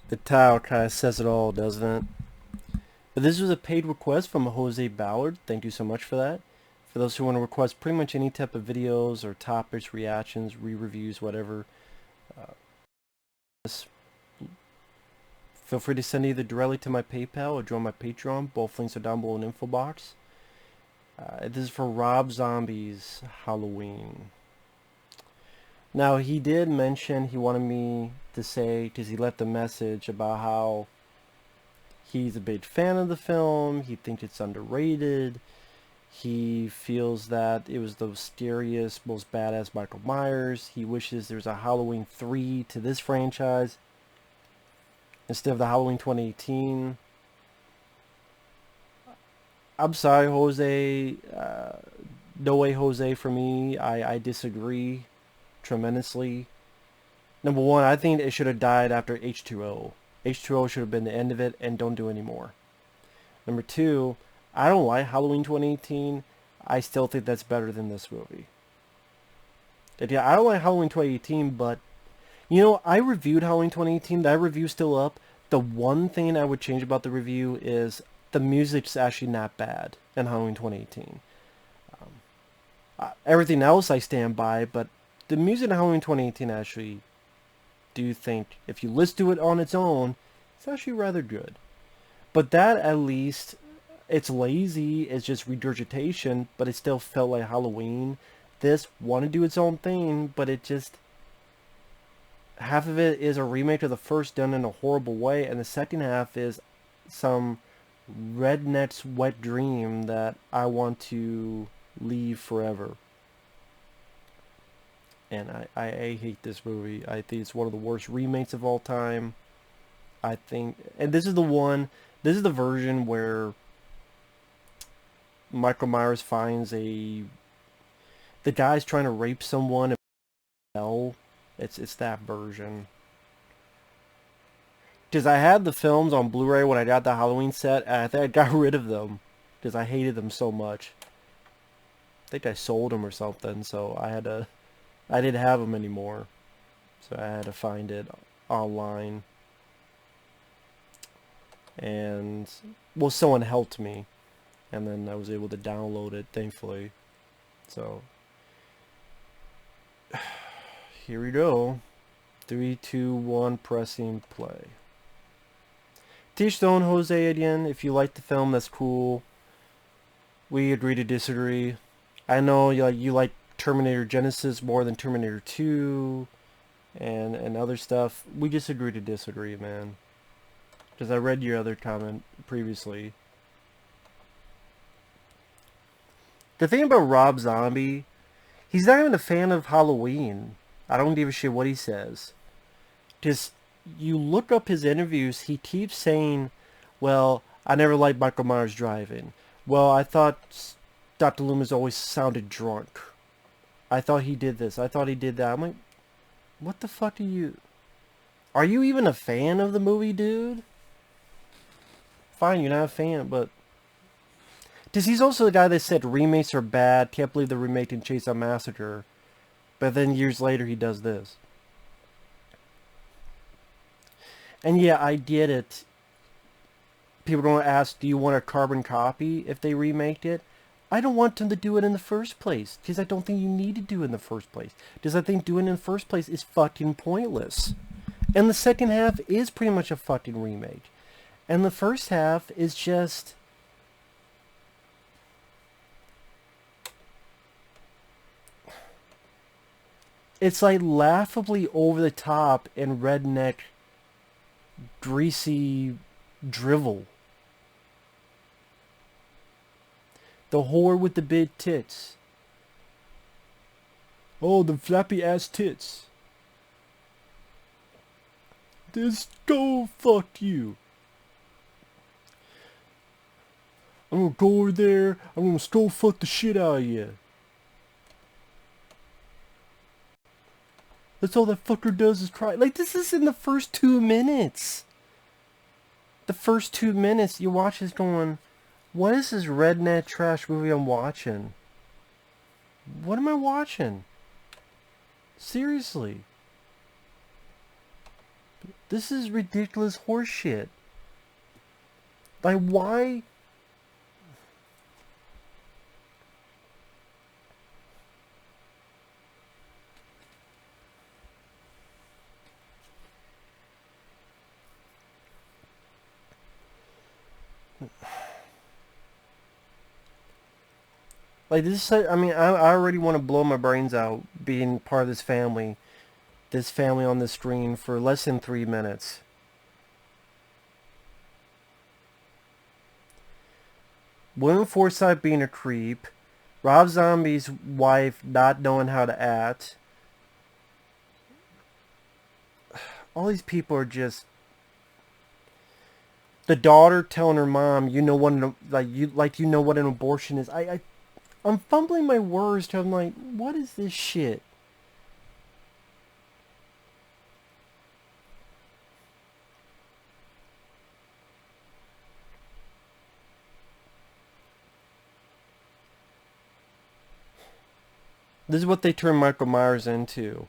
The title kind of says it all, doesn't it? But this was a paid request from Jose Ballard. Thank you so much for that. For those who want to request pretty much any type of videos or topics, reactions, re-reviews, whatever, just feel free to send either directly to my PayPal or join my Patreon. Both links are down below in the info box. This is for Rob Zombie's Halloween. Now, he did mention he wanted me to say, because he left a message about how he's a big fan of the film, he thinks it's underrated, he feels that it was the scariest, most badass Michael Myers, he wishes there was a Halloween 3 to this franchise instead of the Halloween 2018. I'm sorry, Jose. No way, Jose, for me. I disagree tremendously. Number one, I think it should have died after H2O. H2O should have been the end of it, and don't do any more. Number two, I don't like Halloween 2018. I still think that's better than this movie. Yeah, I don't like Halloween 2018, but you know, I reviewed Halloween 2018. That review's still up. The one thing I would change about the review is the music's actually not bad in Halloween 2018. Everything else I stand by, but the music in Halloween 2018 actually do think, if you listen to it on its own, it's actually rather good. But that at least, it's lazy, it's just regurgitation, but it still felt like Halloween. This wanted to do its own thing, but it just, half of it is a remake of the first done in a horrible way, and the second half is some redneck's wet dream that I want to leave forever. And I hate this movie. I think it's one of the worst remakes of all time. I think, and this is the version where Michael Myers finds the guy's trying to rape someone and hell. It's that version. Because I had the films on Blu-ray when I got the Halloween set, and I think I got rid of them because I hated them so much. I think I sold them or something, so I didn't have them anymore, so I had to find it online. And well, someone helped me, and then I was able to download it, thankfully. So here we go. 3, 2, 1, pressing play. Teach their own, Jose, again. If you like the film, that's cool. We agree to disagree. I know you like Terminator Genesis more than Terminator 2 and other stuff. We just agree to disagree, man. Because I read your other comment previously. The thing about Rob Zombie, he's not even a fan of Halloween. I don't give a shit what he says. Just, you look up his interviews, he keeps saying, well, I never liked Michael Myers driving. Well, I thought Dr. Loomis always sounded drunk. I thought he did this. I thought he did that. I'm like, what the fuck are you... Are you even a fan of the movie, dude? Fine, you're not a fan, but... Because he's also the guy that said remakes are bad, can't believe the remake in Chainsaw Massacre. But then years later he does this. And yeah, I get it. People don't ask, do you want a carbon copy if they remake it? I don't want them to do it in the first place, because I don't think you need to do it in the first place. Because I think doing it in the first place is fucking pointless. And the second half is pretty much a fucking remake. And the first half is just... It's like laughably over the top and redneck, greasy drivel. The whore with the big tits. Oh, the flappy ass tits. Just go fuck you. I'm gonna go over there, I'm gonna skull fuck the shit out of you. That's all that fucker does is cry. Like, this is in the first 2 minutes. The first 2 minutes, you watch this going, what is this redneck trash movie I'm watching? What am I watching? Seriously. This is ridiculous horseshit. Like, why? Like, this is, I mean, I already want to blow my brains out being part of this family on the screen for less than 3 minutes. William Forsythe being a creep, Rob Zombie's wife not knowing how to act. All these people are just... The daughter telling her mom, you know what you know what an abortion is. I'm fumbling my words to I'm like, what is this shit? This is what they turn Michael Myers into.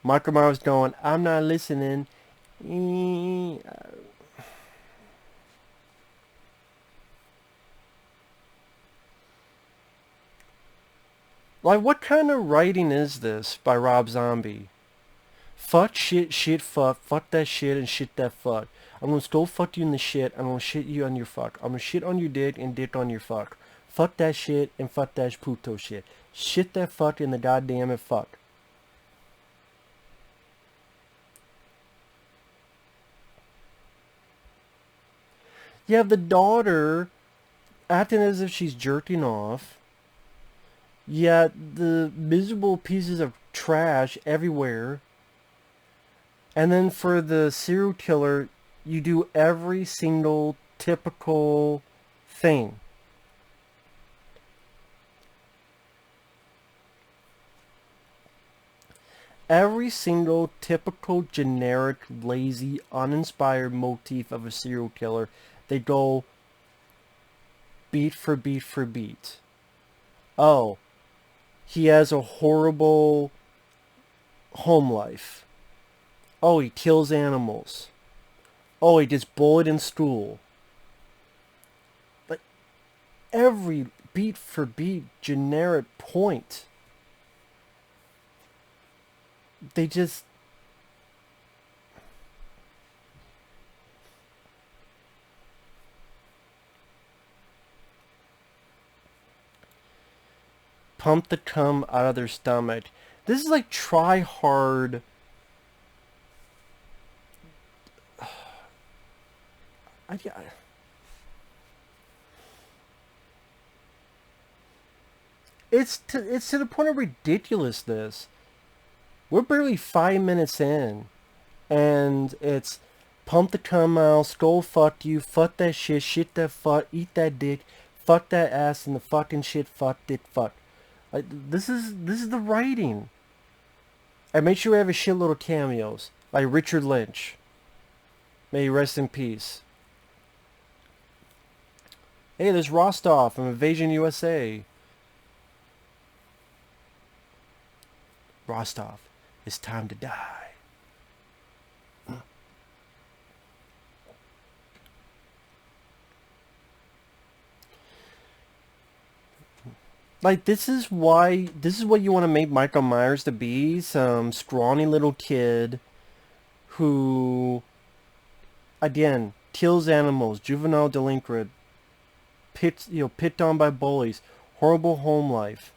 Michael Myers going, I'm not listening. Like, what kind of writing is this by Rob Zombie? Fuck, shit, fuck that shit and shit that fuck. I'm gonna go fuck you in the shit, I'm gonna shit you on your fuck. I'm gonna shit on your dick and dick on your fuck. Fuck that shit and fuck that puto shit. Shit that fuck in the goddamn it fuck. You have the daughter acting as if she's jerking off. Yet the miserable pieces of trash everywhere. And then for the serial killer, you do every single typical thing. Every single typical, generic, lazy, uninspired motif of a serial killer, they go beat for beat for beat. Oh, he has a horrible home life. Oh, he kills animals. Oh, he gets bullied in school. But every beat for beat generic point, they just... pump the cum out of their stomach. This is like try hard. It's to the point of ridiculousness. We're barely 5 minutes in, and it's pump the cum out, skull fuck you, fuck that shit that fuck, eat that dick, fuck that ass, and the fucking shit, fuck dick, fuck. This is the writing. And make sure we have a shitload of cameos, like Richard Lynch. May he rest in peace. Hey, there's Rostov from Invasion USA. Rostov, it's time to die. Like, this is what you want to make Michael Myers to be, some scrawny little kid who, again, kills animals, juvenile delinquent, picked on by bullies, horrible home life.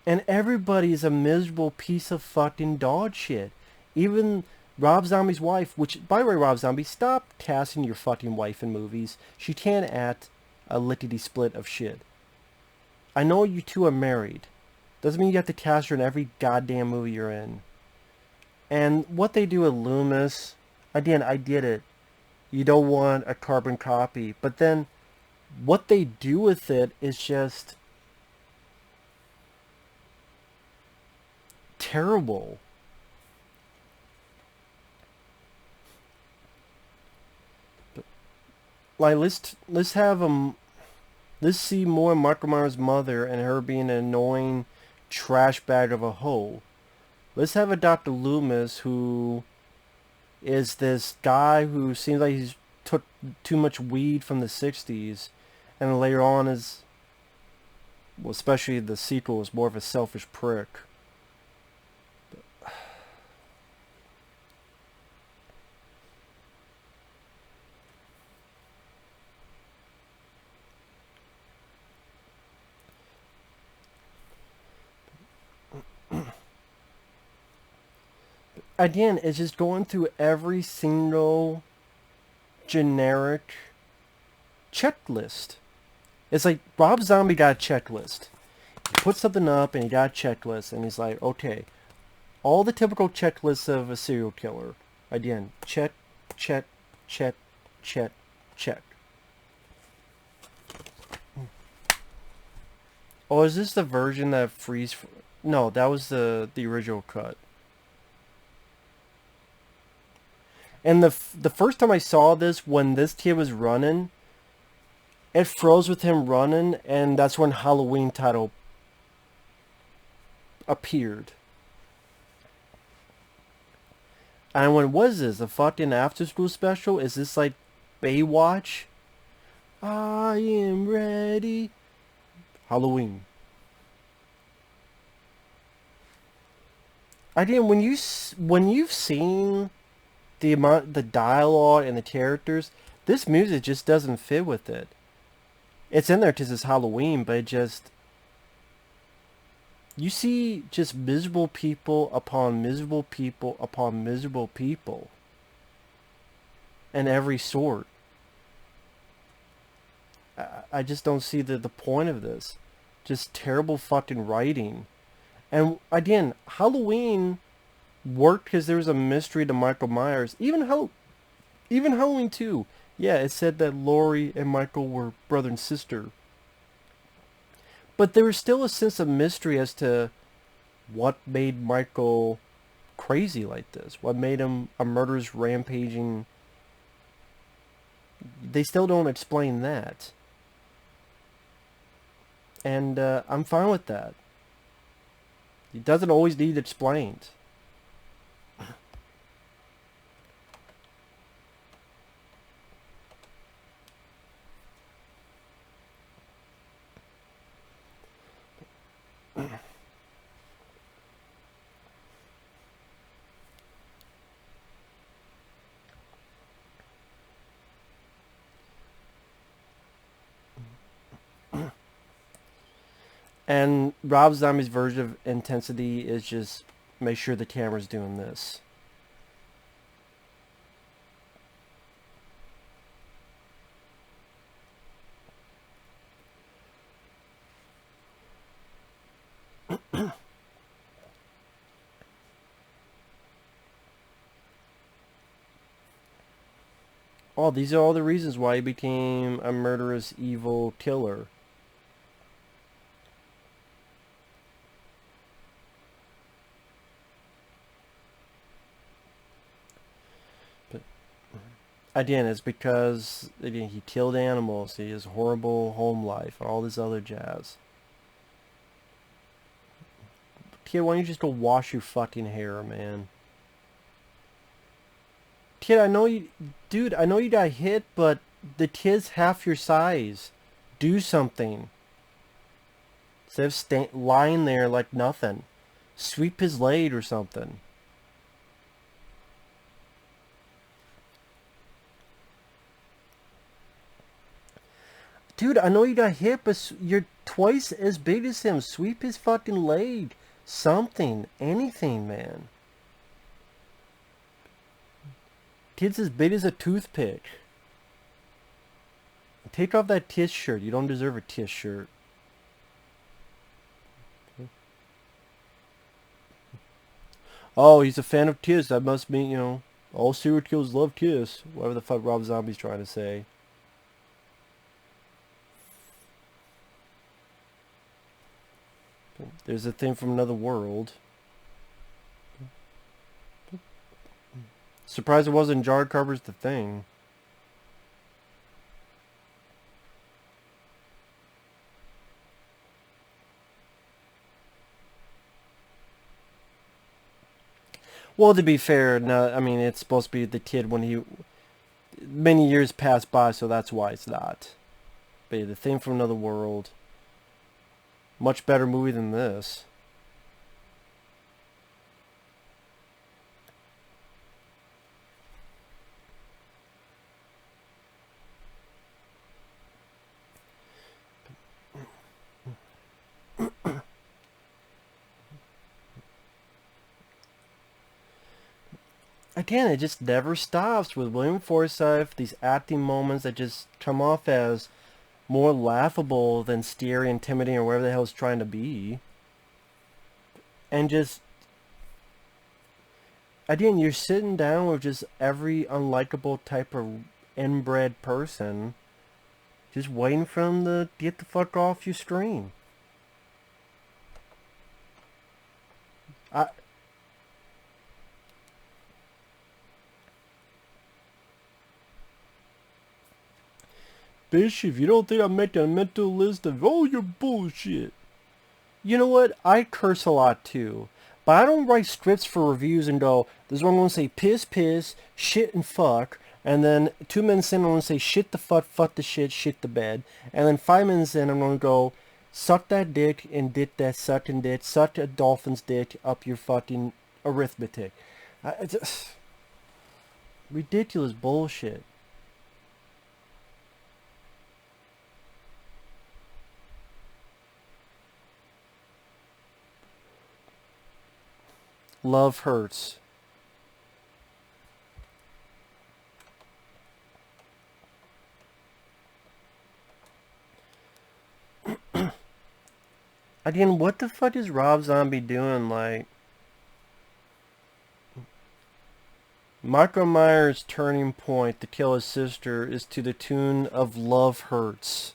And everybody's a miserable piece of fucking dog shit. Even Rob Zombie's wife, which, by the way, Rob Zombie, stop casting your fucking wife in movies. She can't act a lickety-split of shit. I know you two are married. Doesn't mean you have to cast her in every goddamn movie you're in. And what they do with Loomis, again, I get it. You don't want a carbon copy. But then what they do with it is just terrible. But, like, let's have them... Let's see more Michael Myers' mother and her being an annoying trash bag of a hoe. Let's have a Dr. Loomis who is this guy who seems like he's took too much weed from the 60s, and then later on is, well, especially the sequel, is more of a selfish prick. Again, it's just going through every single generic checklist. It's like Rob Zombie got a checklist. He put something up and he got a checklist, and he's like, okay, all the typical checklists of a serial killer. Again, check, check, check, check, check. Oh, is this the version that freeze? No, that was the original cut. And the first time I saw this, when this kid was running, it froze with him running, and that's when Halloween title appeared. And when was this? A fucking after school special? Is this like Baywatch? I am ready. Halloween. Again, when you've seen the dialogue and the characters, this music just doesn't fit with it. It's in there because it's Halloween, but it just, you see just miserable people upon miserable people upon miserable people, and every sort. I just don't see the point of this. Just terrible fucking writing. And again, Halloween worked because there was a mystery to Michael Myers. Even Halloween 2. Yeah, it said that Laurie and Michael were brother and sister. But there was still a sense of mystery as to what made Michael crazy like this. What made him a murderous, rampaging... They still don't explain that. And I'm fine with that. It doesn't always need explained. And Rob Zombie's version of intensity is just make sure the camera's doing this. Oh, these are all the reasons why he became a murderous, evil killer. But again, it's because again, he killed animals, he has horrible home life, and all this other jazz. Kid, why don't you just go wash your fucking hair, man? Kid, I know you... Dude, I know you got hit, but the kid's half your size. Do something. Instead of lying there like nothing. Sweep his leg or something. Dude, I know you got hit, but you're twice as big as him. Sweep his fucking leg. Something. Anything, man. Kid's as big as a toothpick. Take off that Tish shirt. You don't deserve a Tish shirt. Oh, he's a fan of Kiss. That must mean, you know, all serial killers love Kiss. Whatever the fuck Rob Zombie's trying to say. There's a thing from another world. Surprised it wasn't John Carpenter's The Thing. Well, to be fair, no, I mean, it's supposed to be the kid when he... Many years passed by, so that's why it's not. But yeah, The Thing from Another World. Much better movie than this. Again, it just never stops with William Forsythe. These acting moments that just come off as more laughable than scary, intimidating, or whatever the hell it's trying to be. And just, again, you're sitting down with just every unlikable type of inbred person, just waiting for them to get the fuck off your screen. I, Bitch, if you don't think I'm making a mental list of all your bullshit. You know what? I curse a lot too. But I don't write scripts for reviews and go, this is where I'm going to say piss, piss, shit, and fuck. And then 2 minutes in, I'm going to say shit the fuck the shit the bed. And then 5 minutes in, I'm going to go, suck that dick and dick that sucking dick, suck a dolphin's dick up your fucking arithmetic. It's just ridiculous bullshit. Love hurts. Again, what the fuck is Rob Zombie doing? Like, Michael Myers' turning point to kill his sister is to the tune of Love Hurts.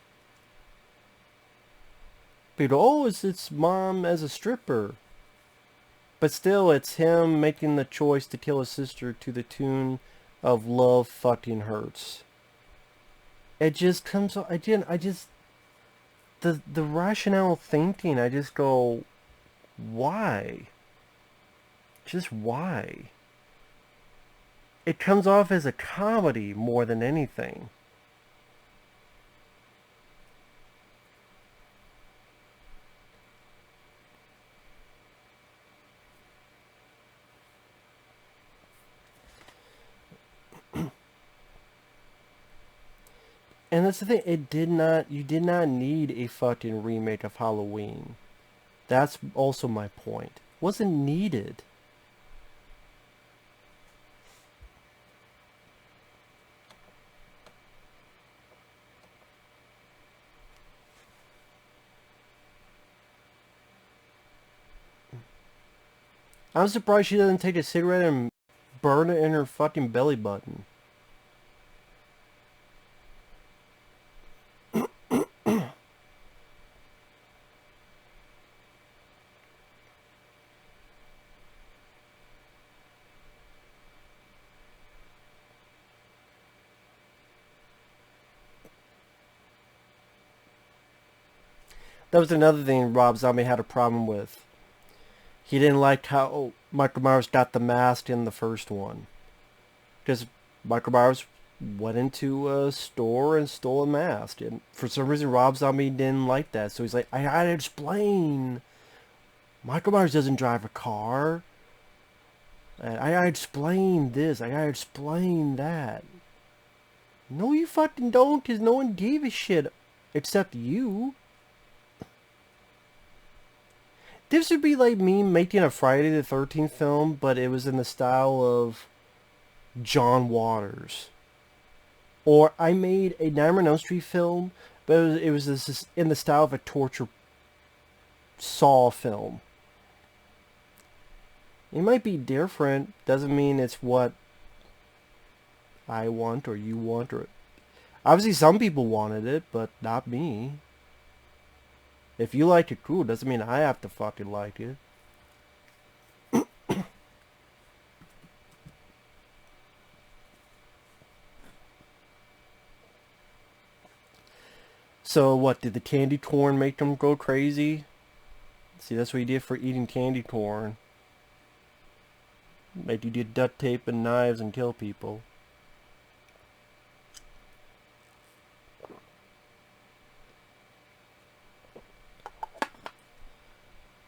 People, oh, it's its mom as a stripper. But still, it's him making the choice to kill his sister to the tune of Love Fucking Hurts. It just comes, again, the rationale thinking, I just go, why? Just why? It comes off as a comedy more than anything. And that's the thing, you did not need a fucking remake of Halloween. That's also my point. Wasn't needed. I'm surprised she doesn't take a cigarette and burn it in her fucking belly button. That was another thing Rob Zombie had a problem with. He didn't like how Michael Myers got the mask in the first one. Because Michael Myers went into a store and stole a mask. And for some reason, Rob Zombie didn't like that. So he's like, I gotta explain. Michael Myers doesn't drive a car. I gotta explain this. I gotta explain that. No, you fucking don't, because no one gave a shit except you. This would be like me making a Friday the 13th film, but it was in the style of John Waters. Or I made a Nightmare on Elm Street film, but it was this in the style of a torture Saw film. It might be different, doesn't mean it's what I want or you want, or obviously some people wanted it, but not me. If you like it, cool. Doesn't mean I have to fucking like it. So what, did the candy corn make them go crazy? See, that's what he did for eating candy corn. Make you do duct tape and knives and kill people.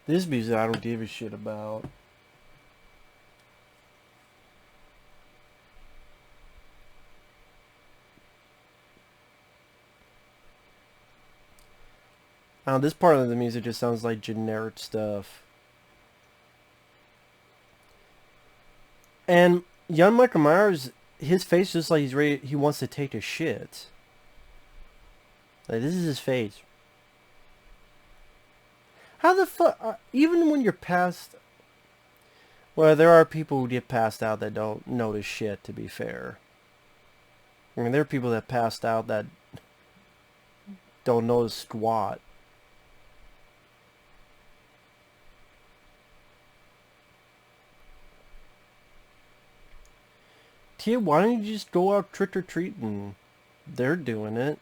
This music I don't give a shit about. This part of the music just sounds like generic stuff. And young Michael Myers, his face just like he's ready. He wants to take a shit. Like, this is his face. How the fuck? Even when you're passed. Well, there are people who get passed out that don't notice shit. To be fair, I mean, there are people that passed out that don't notice squat. Tia, why don't you just go out trick-or-treating? They're doing it.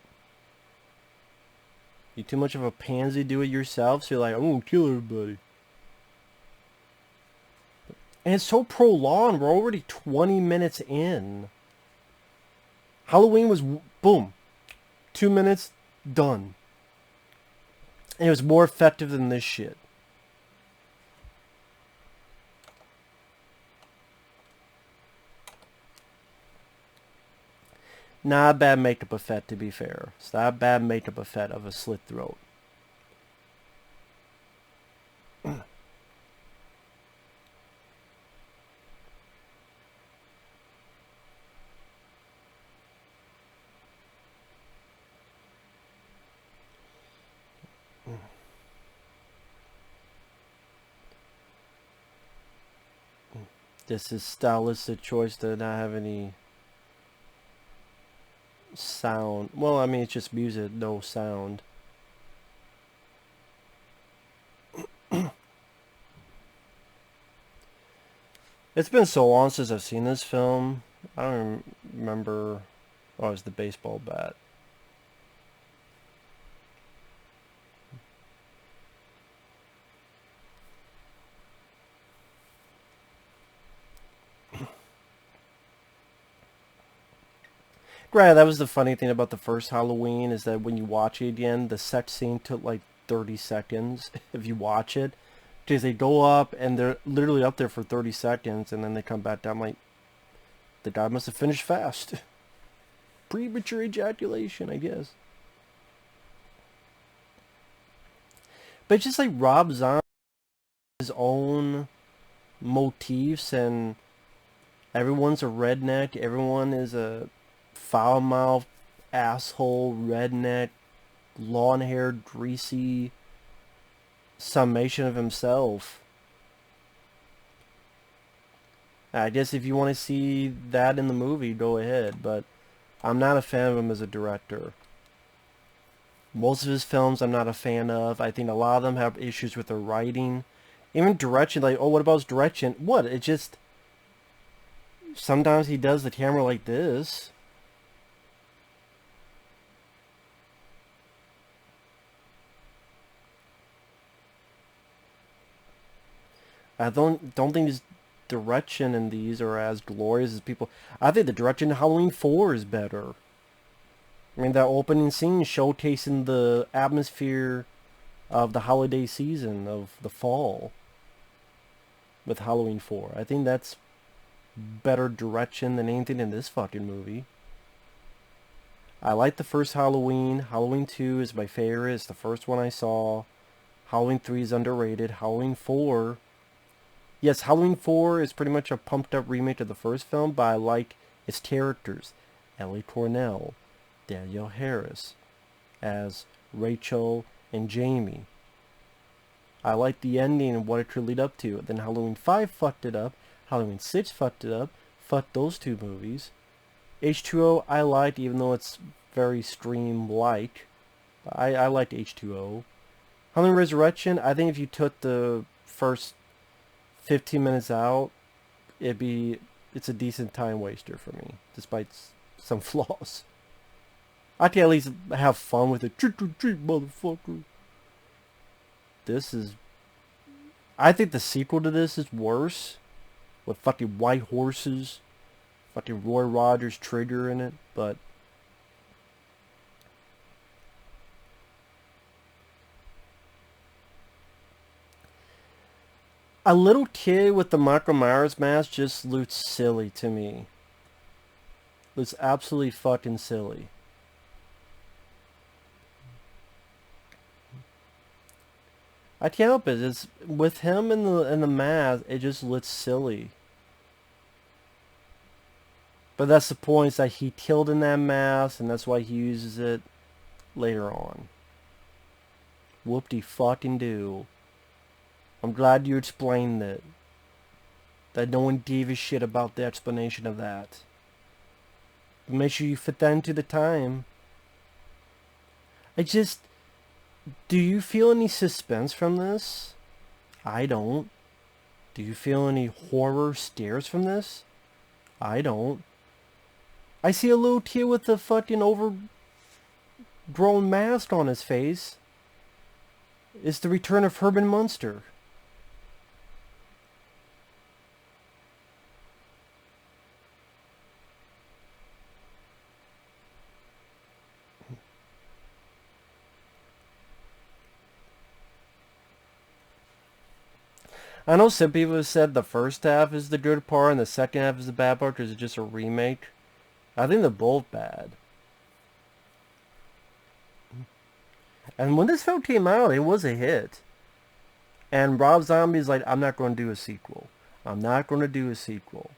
You too much of a pansy, do it yourself, so you're like, I'm gonna kill everybody. And it's so prolonged, we're already 20 minutes in. Halloween was, boom, 2 minutes, done. And it was more effective than this shit. Not a bad makeup effect, to be fair. It's not a bad makeup effect of a slit throat. This is stylistic choice to not have any sound. Well, I mean, it's just music, no sound. It's been so long since I've seen this film. I don't remember. Oh, it was the baseball bat. Right, that was the funny thing about the first Halloween is that when you watch it again, the sex scene took like 30 seconds if you watch it. Because they go up and they're literally up there for 30 seconds and then they come back down like, the guy must have finished fast. Premature ejaculation, I guess. But it's just like Rob Zombie, his own motifs, and everyone's a redneck, everyone is a foul-mouthed asshole, redneck, long-haired, greasy summation of himself. I guess if you want to see that in the movie, go ahead, but I'm not a fan of him as a director. Most of his films I'm not a fan of. I think a lot of them have issues with their writing. Even direction, like, oh, what about his direction? What? It just... Sometimes he does the camera like this. I don't think his direction in these are as glorious as people. I think the direction in Halloween 4 is better. I mean, that opening scene showcasing the atmosphere of the holiday season of the fall with Halloween 4. I think that's better direction than anything in this fucking movie. I like the first Halloween. Halloween 2 is my favorite. It's the first one I saw. Halloween 3 is underrated. Halloween 4... Yes, Halloween 4 is pretty much a pumped-up remake of the first film, but I like its characters. Ellie Cornell, Danielle Harris as Rachel and Jamie. I like the ending and what it could lead up to. Then Halloween 5 fucked it up. Halloween 6 fucked it up. Fuck those two movies. H2O I liked, even though it's very Scream-like. I liked H2O. Halloween Resurrection, I think if you took the first 15 minutes out, it's a decent time waster for me, despite some flaws. I can at least have fun with it. Trick or treat, motherfucker. I think the sequel to this is worse. with fucking white horses, fucking Roy Rogers trigger in it, but a little kid with the Michael Myers mask just looks silly to me. Looks absolutely fucking silly. I can't help it. It's with him in the mask. It just looks silly. But that's the point. Is that he killed in that mask, and that's why he uses it later on. Whoop-de-fucking-do. I'm glad you explained it. That no one gave a shit about the explanation of that. But make sure you fit that into the time. Do you feel any suspense from this? I don't. Do you feel any horror stares from this? I don't. I see a little kid with a fucking overgrown mask on his face. It's the return of Herman Munster. I know some people have said the first half is the good part and the second half is the bad part because it's just a remake. I think they're both bad. And when this film came out, it was a hit. And Rob Zombie's like, I'm not going to do a sequel. I'm not going to do a sequel.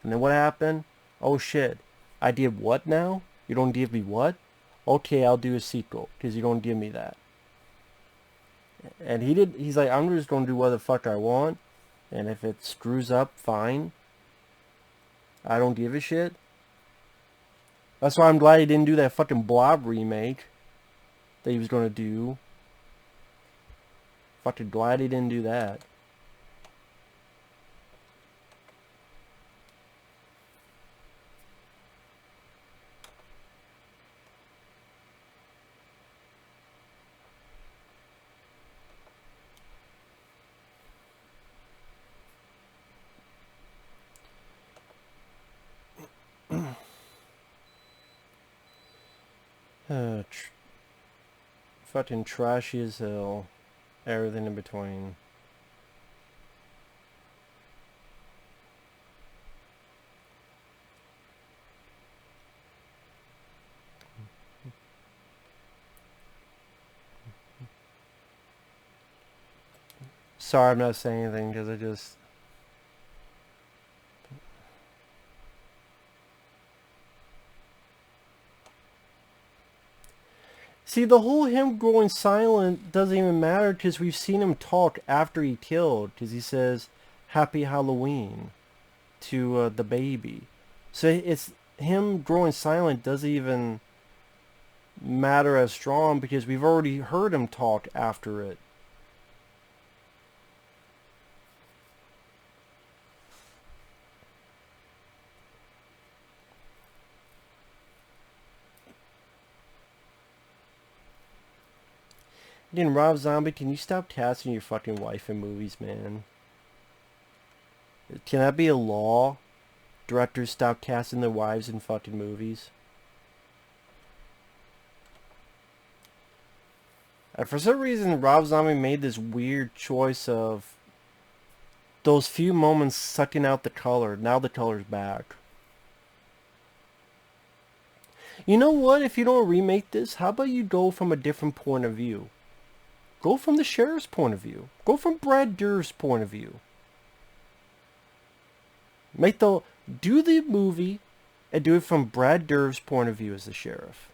And then what happened? Oh shit. I did what now? You don't give me what? Okay, I'll do a sequel because you don't give me that. And he's like, I'm just going to do what the fuck I want. And if it screws up, fine. I don't give a shit. That's why I'm glad he didn't do that fucking Blob remake that he was going to do. Fucking glad he didn't do that. Fucking trashy as hell. Everything in between. Sorry, I'm not saying anything because I just... See, the whole him going silent doesn't even matter because we've seen him talk after he killed because he says, Happy Halloween to the baby. So it's him growing silent doesn't even matter as strong because we've already heard him talk after it. Then Rob Zombie, can you stop casting your fucking wife in movies, man? Can that be a law? Directors stop casting their wives in fucking movies? And for some reason, Rob Zombie made this weird choice of those few moments sucking out the color. Now the color's back. You know what? If you don't remake this, how about you go from a different point of view? Go from the sheriff's point of view. Go from Brad Dourif's point of view. Do the movie and do it from Brad Dourif's point of view as the sheriff.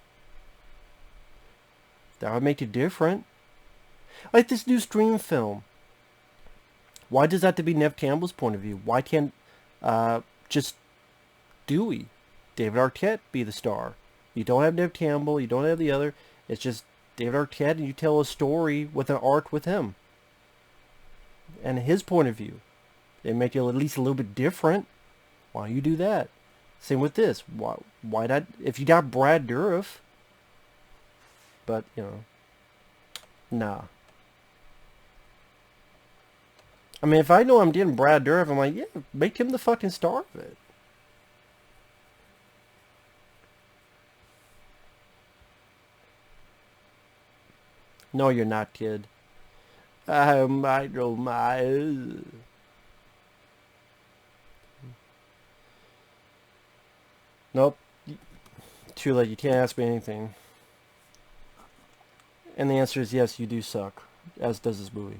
That would make it different. Like this new Scream film. Why does that have to be Neve Campbell's point of view? Why can't just Dewey, David Arquette, be the star? You don't have Neve Campbell. You don't have the other. It's just David Arquette, and you tell a story with an arc with him and his point of view. They make it at least a little bit different. Why don't you do that? Same with this. Why not? If you got Brad Dourif, but you know, nah. I mean, if I know I'm getting Brad Dourif, I'm like, yeah, make him the fucking star of it. No, you're not, kid. I know my. Nope. Too late. You can't ask me anything. And the answer is yes, you do suck. As does this movie.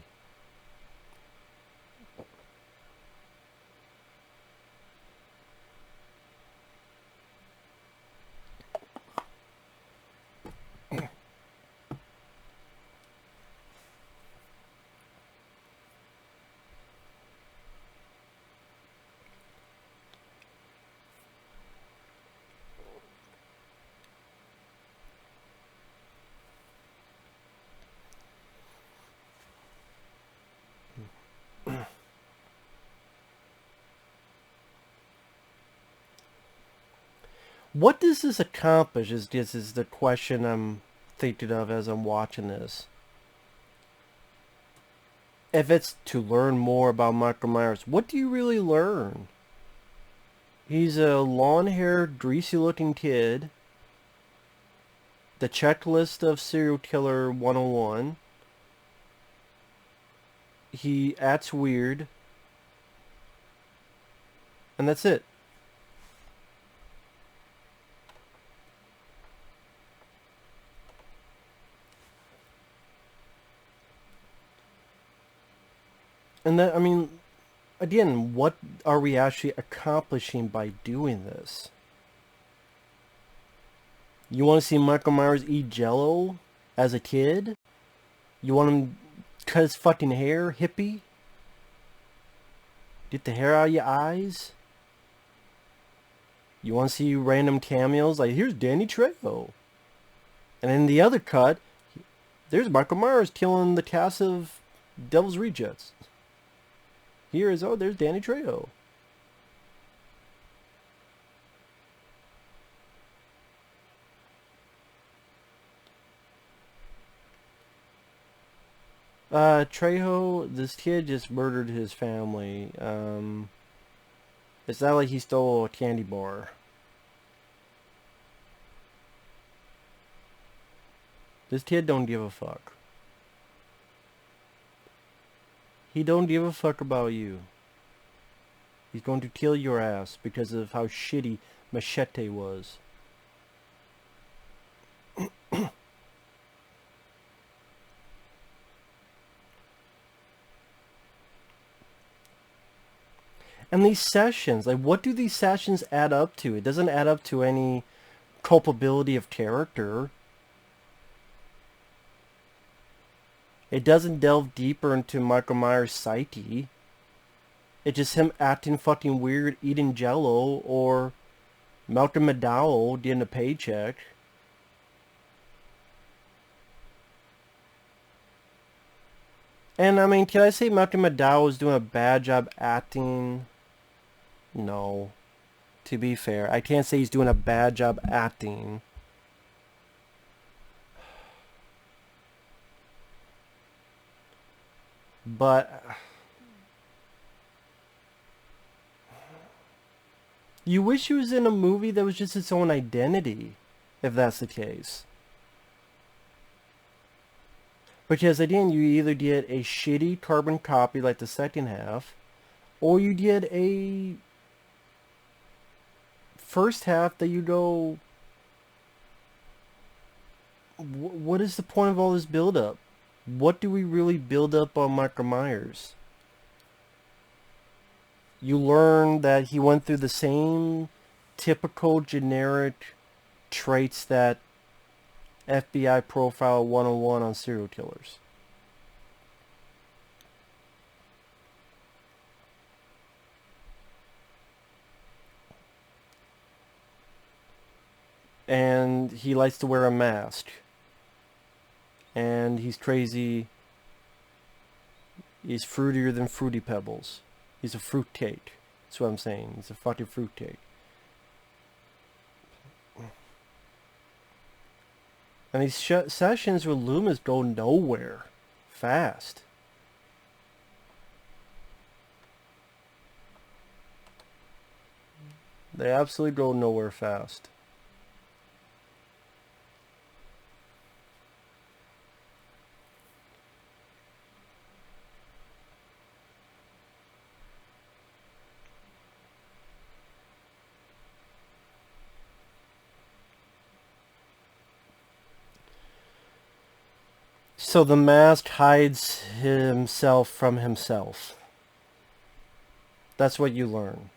What does this accomplish? Is the question I'm thinking of as I'm watching this. If it's to learn more about Michael Myers, what do you really learn? He's a long-haired, greasy-looking kid. The checklist of serial killer 101. He acts weird. And that's it. And that, I mean, again, what are we actually accomplishing by doing this? You want to see Michael Myers eat Jello as a kid? You want him cut his fucking hair, hippie? Get the hair out of your eyes? You want to see random cameos? Like, here's Danny Trejo. And in the other cut, there's Michael Myers killing the cast of Devil's Rejects. Here is, oh, there's Danny Trejo. Trejo, this kid just murdered his family. It's not like he stole a candy bar. This kid don't give a fuck. He don't give a fuck about you. He's going to kill your ass because of how shitty Machete was. And these sessions, like, what do these sessions add up to? It doesn't add up to any culpability of character. It doesn't delve deeper into Michael Myers' psyche. It's just him acting fucking weird, eating Jello, or Malcolm McDowell getting a paycheck. And, I mean, can I say Malcolm McDowell was doing a bad job acting? No. To be fair, I can't say he's doing a bad job acting. But you wish he was in a movie that was just its own identity, if that's the case. Because again, you either did a shitty carbon copy like the second half, or you did a first half that you go, what is the point of all this build-up? What do we really build up on Michael Myers? You learn that he went through the same typical generic traits that FBI Profile 101 on serial killers. And he likes to wear a mask. And he's crazy. He's fruitier than Fruity Pebbles. He's a fruitcake. That's what I'm saying. He's a fucking fruitcake. And these sessions with Loomis go nowhere fast. They absolutely go nowhere fast. So the mask hides himself from himself. That's what you learn.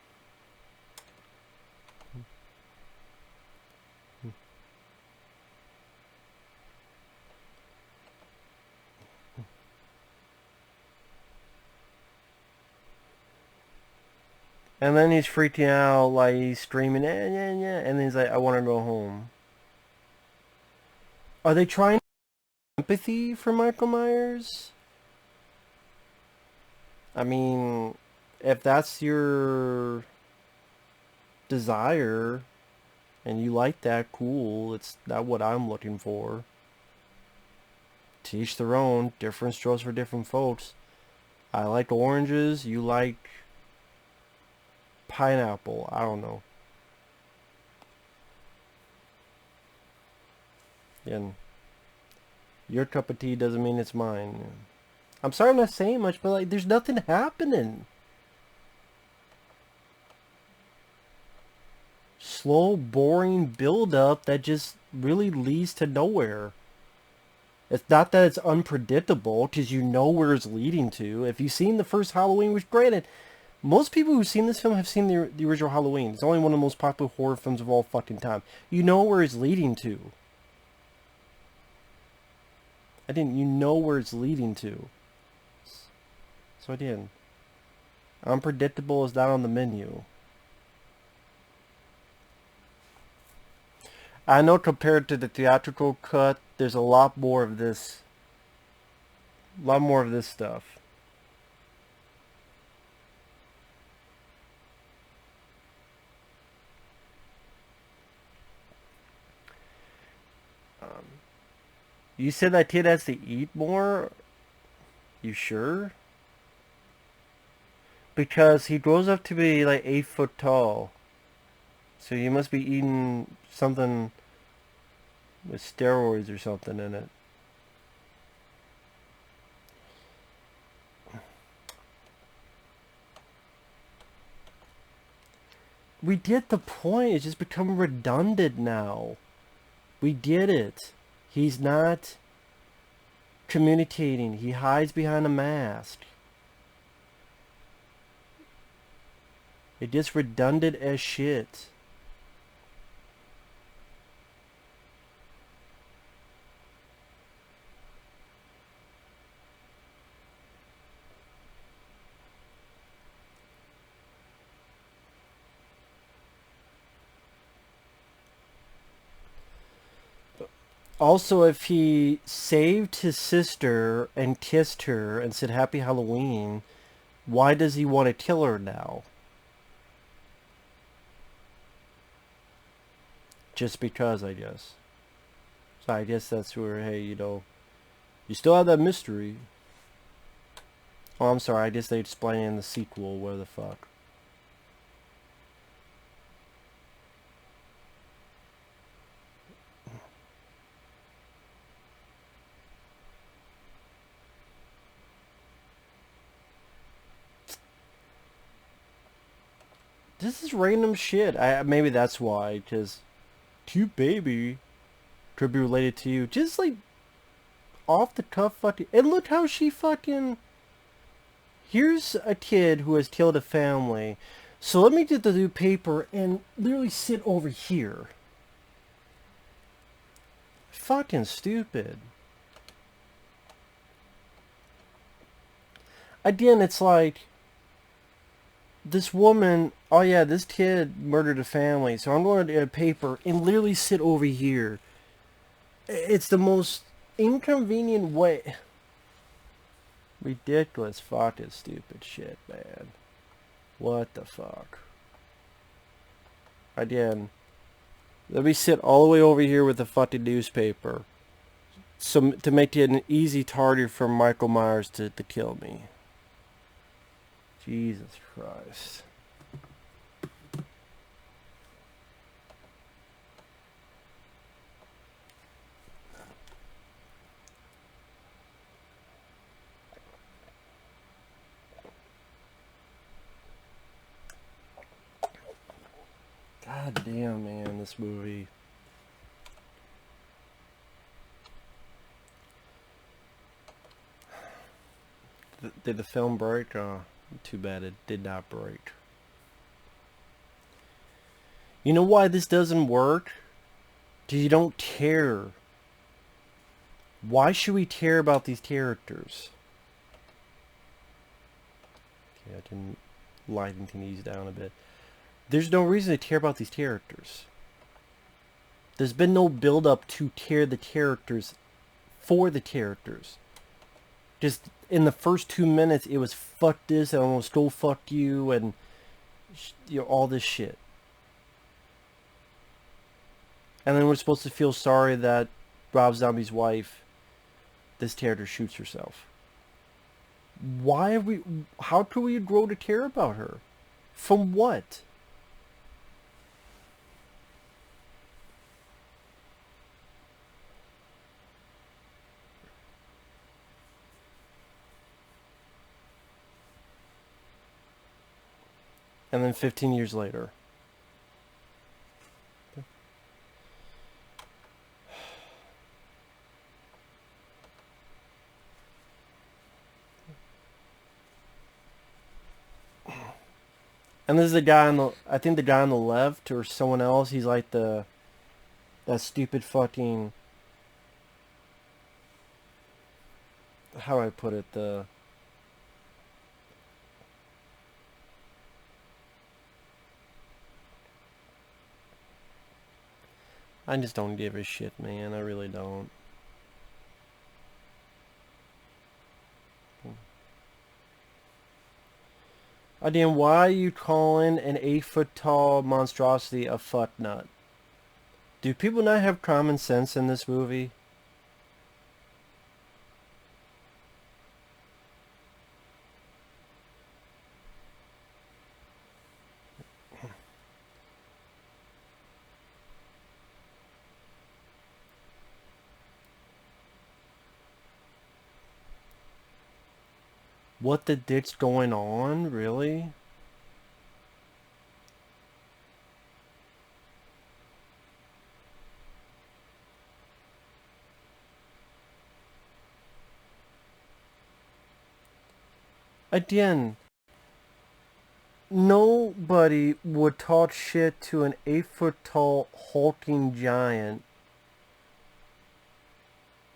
And then he's freaking out, like he's screaming, and then he's like, I want to go home. Are they trying empathy for Michael Myers? I mean, if that's your desire and you like that, cool. It's not what I'm looking for. To each their own. Different strokes for different folks. I like oranges. You like pineapple. I don't know. And your cup of tea doesn't mean it's mine. I'm sorry I'm not saying much, but like, there's nothing happening. Slow, boring build-up that just really leads to nowhere. It's not that it's unpredictable, because you know where it's leading to. If you've seen the first Halloween, which granted, most people who've seen this film have seen the original Halloween. It's only one of the most popular horror films of all fucking time. You know where it's leading to. You know where it's leading to. So I didn't. Unpredictable is not on the menu. I know compared to the theatrical cut, there's a lot more of this. A lot more of this stuff. You said that kid has to eat more? You sure? Because he grows up to be like 8 foot tall. So you must be eating something with steroids or something in it. We get the point. It's just become redundant now. We get it. He's not communicating. He hides behind a mask. It gets redundant as shit. Also, if he saved his sister and kissed her and said Happy Halloween, why does he want to kill her now? Just because, I guess. So I guess that's where, hey, you still have that mystery. Oh, I'm sorry, I guess they explain in the sequel where the fuck. This is random shit. Maybe that's why, because cute baby could be related to you. Just like off the cuff fucking. And look how she fucking. Here's a kid who has killed a family. So let me get the new paper and literally sit over here. Fucking stupid. Again, it's like this woman, oh yeah, this kid murdered a family, so I'm going to get a paper and literally sit over here. It's the most inconvenient way. Ridiculous fucking stupid shit, man. What the fuck? Again, let me sit all the way over here with the fucking newspaper. So to make it an easy target for Michael Myers to kill me. Jesus Christ. God damn, man, this movie. Did the film break? Too bad it did not break. You know why this doesn't work? Because you don't care. Why should we care about these characters? Okay, I can lighten these down a bit. There's no reason to care about these characters. There's been no build up to care the characters for the characters. Just in the first 2 minutes, it was fuck this, and almost go fuck you, and all this shit. And then we're supposed to feel sorry that Rob Zombie's wife, this character, shoots herself. Why are we? How could we grow to care about her? From what? And then 15 years later. And this is the guy on the, I think the guy on the left or someone else, he's like that stupid fucking, how do I put it, I just don't give a shit, man. I really don't. Again, why are you calling an 8-foot tall monstrosity a fuck nut? Do people not have common sense in this movie? What the dick's going on? Really? Again, nobody would talk shit to an 8-foot tall hulking giant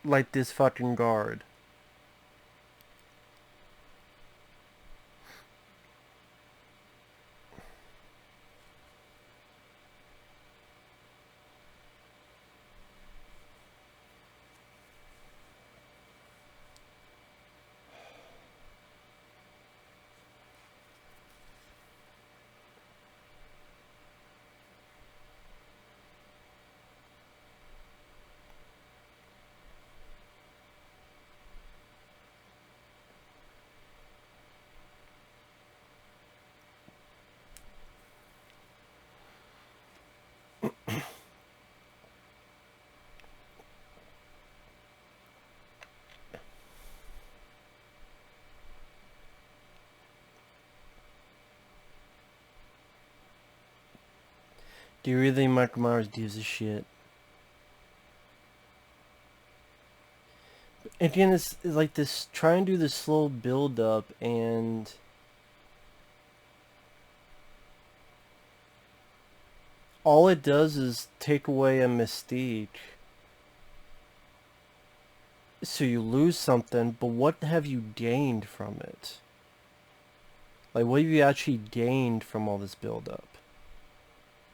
like this fucking guard. Do you really think Michael Myers gives a shit? Again, it's like this, try and do this slow build up, and all it does is take away a mystique. So you lose something, but what have you gained from it? Like, what have you actually gained from all this build up?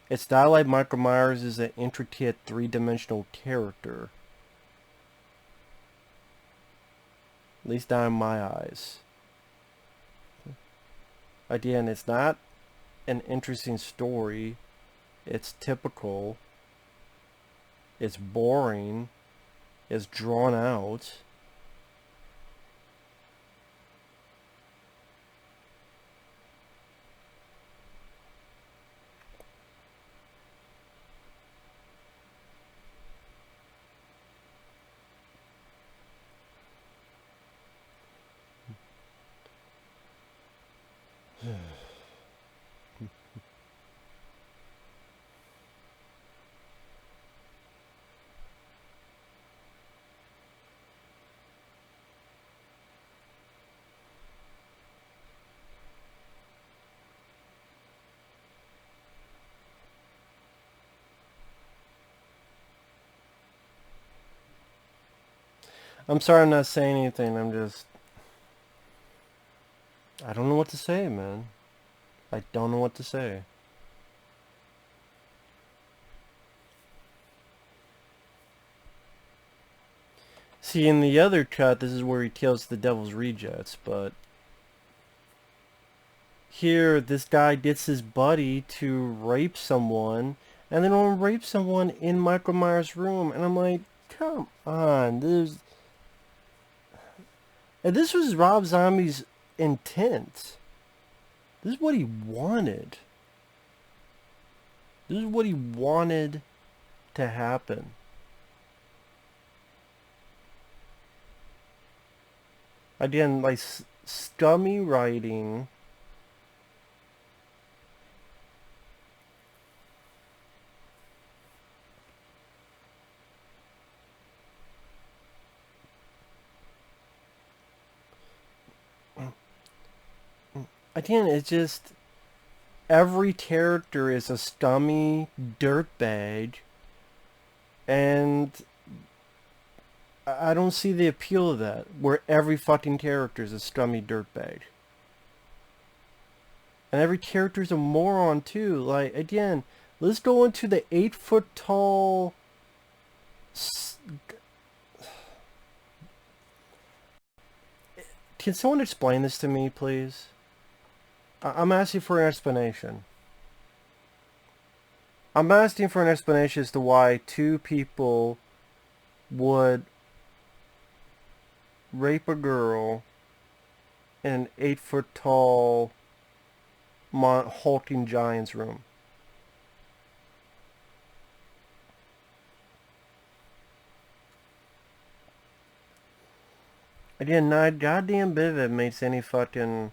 It's not like Michael Myers is an intricate three-dimensional character. At least not in my eyes. Again, it's not an interesting story. It's typical. It's boring. It's drawn out. I'm sorry I'm not saying anything. I don't know what to say, man. I don't know what to say. See, in the other cut, this is where he kills the Devil's Rejects, but here, this guy gets his buddy to rape someone, and then will rape someone in Michael Myers' room, and I'm like, come on, and this was Rob Zombie's intent. This is what he wanted. This is what he wanted to happen. Again, like, scummy writing. Again, it's just, every character is a scummy dirtbag, and I don't see the appeal of that, where every fucking character is a scummy dirtbag. And every character is a moron, too. Like, again, let's go into the 8-foot tall... Can someone explain this to me, please? I'm asking for an explanation. I'm asking for an explanation as to why two people would rape a girl in an 8-foot tall hulking giant's room. Again, not a goddamn bit of it makes any fucking...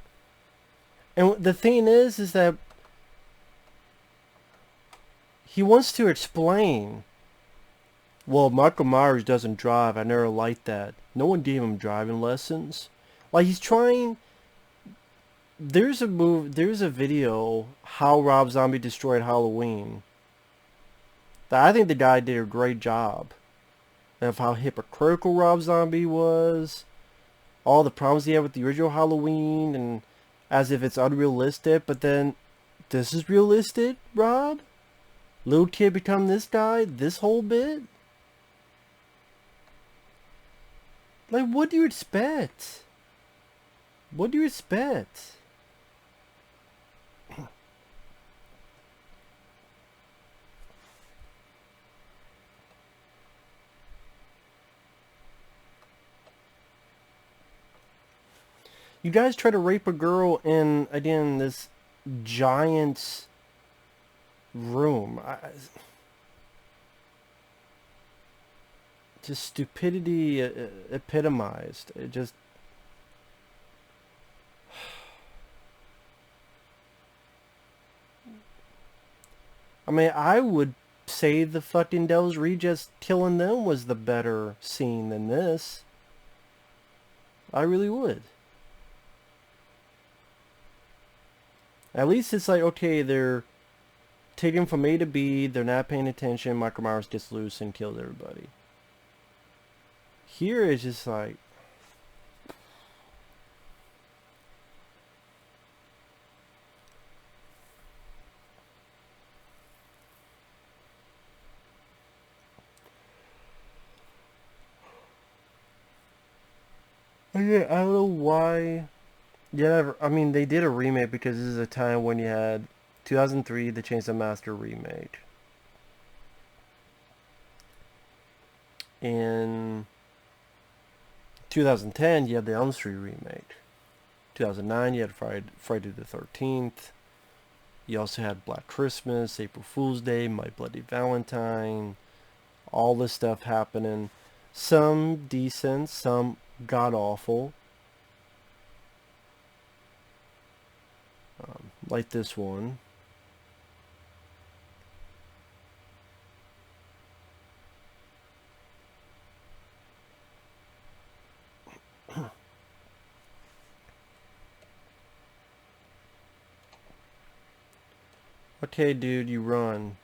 And the thing is that he wants to explain, well, Michael Myers doesn't drive. I never liked that. No one gave him driving lessons. Like, he's trying... There's a video, how Rob Zombie destroyed Halloween, that I think the guy did a great job of how hypocritical Rob Zombie was, all the problems he had with the original Halloween, and as if it's unrealistic, but then, this is realistic, Rob? Little kid become this guy, this whole bit? Like, what do you expect? What do you expect? You guys try to rape a girl in, again, this giant's room. Just stupidity epitomized. It just... I mean, I would say the fucking Devil's Rejects killing them was the better scene than this. I really would. At least it's like, okay, they're taken from A to B, they're not paying attention, Michael Myers gets loose and kills everybody. Here it's just like... I don't know why... Yeah, I mean, they did a remake because this is a time when you had 2003, the Chainsaw Massacre remake. In 2010, you had the Elm Street remake. 2009, you had Friday the 13th. You also had Black Christmas, April Fool's Day, My Bloody Valentine. All this stuff happening. Some decent, some god-awful. Like this one. Okay, dude, you run.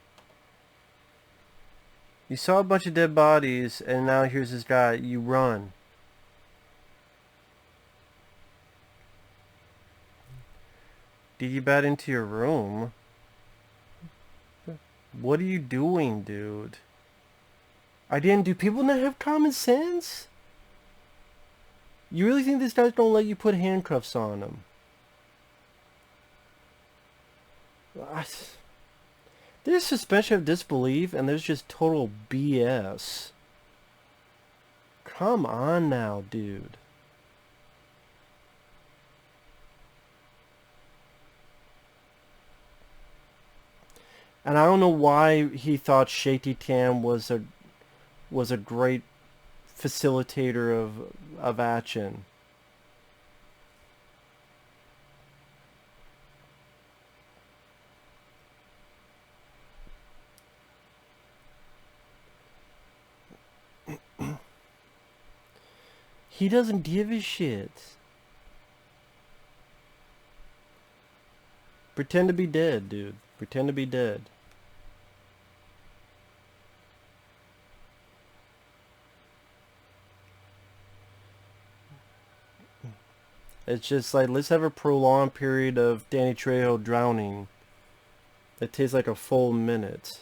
You saw a bunch of dead bodies, and now here's this guy. You run. Did you bat into your room? What are you doing, dude? I didn't. Do people not have common sense? You really think these guys don't let you put handcuffs on them? There's suspension of disbelief, and there's just total BS. Come on now, dude. And I don't know why he thought Shady Tam was a great facilitator of action. He doesn't give a shit. Pretend to be dead, dude. Pretend to be dead. It's just like, let's have a prolonged period of Danny Trejo drowning. That takes like a full minute.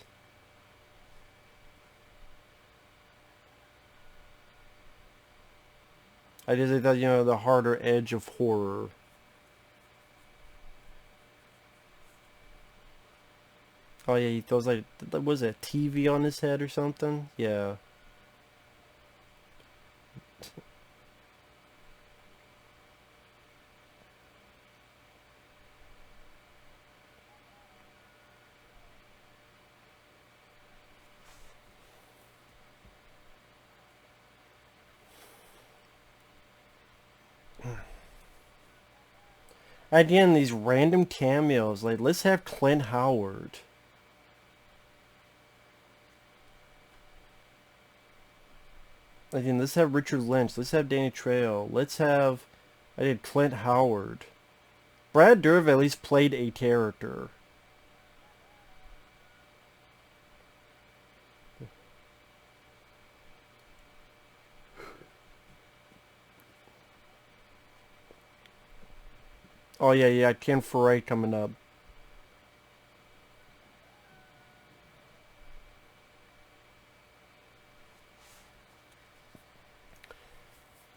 I just think that, you know, the harder edge of horror. Oh yeah, he throws like, was it a TV on his head or something? Yeah. Again, these random cameos, like, let's have Clint Howard. Again, let's have Richard Lynch. Let's have Danny Trejo. Let's have, I did Clint Howard. Brad Dourif at least played a character. Oh yeah, Ken Foray coming up.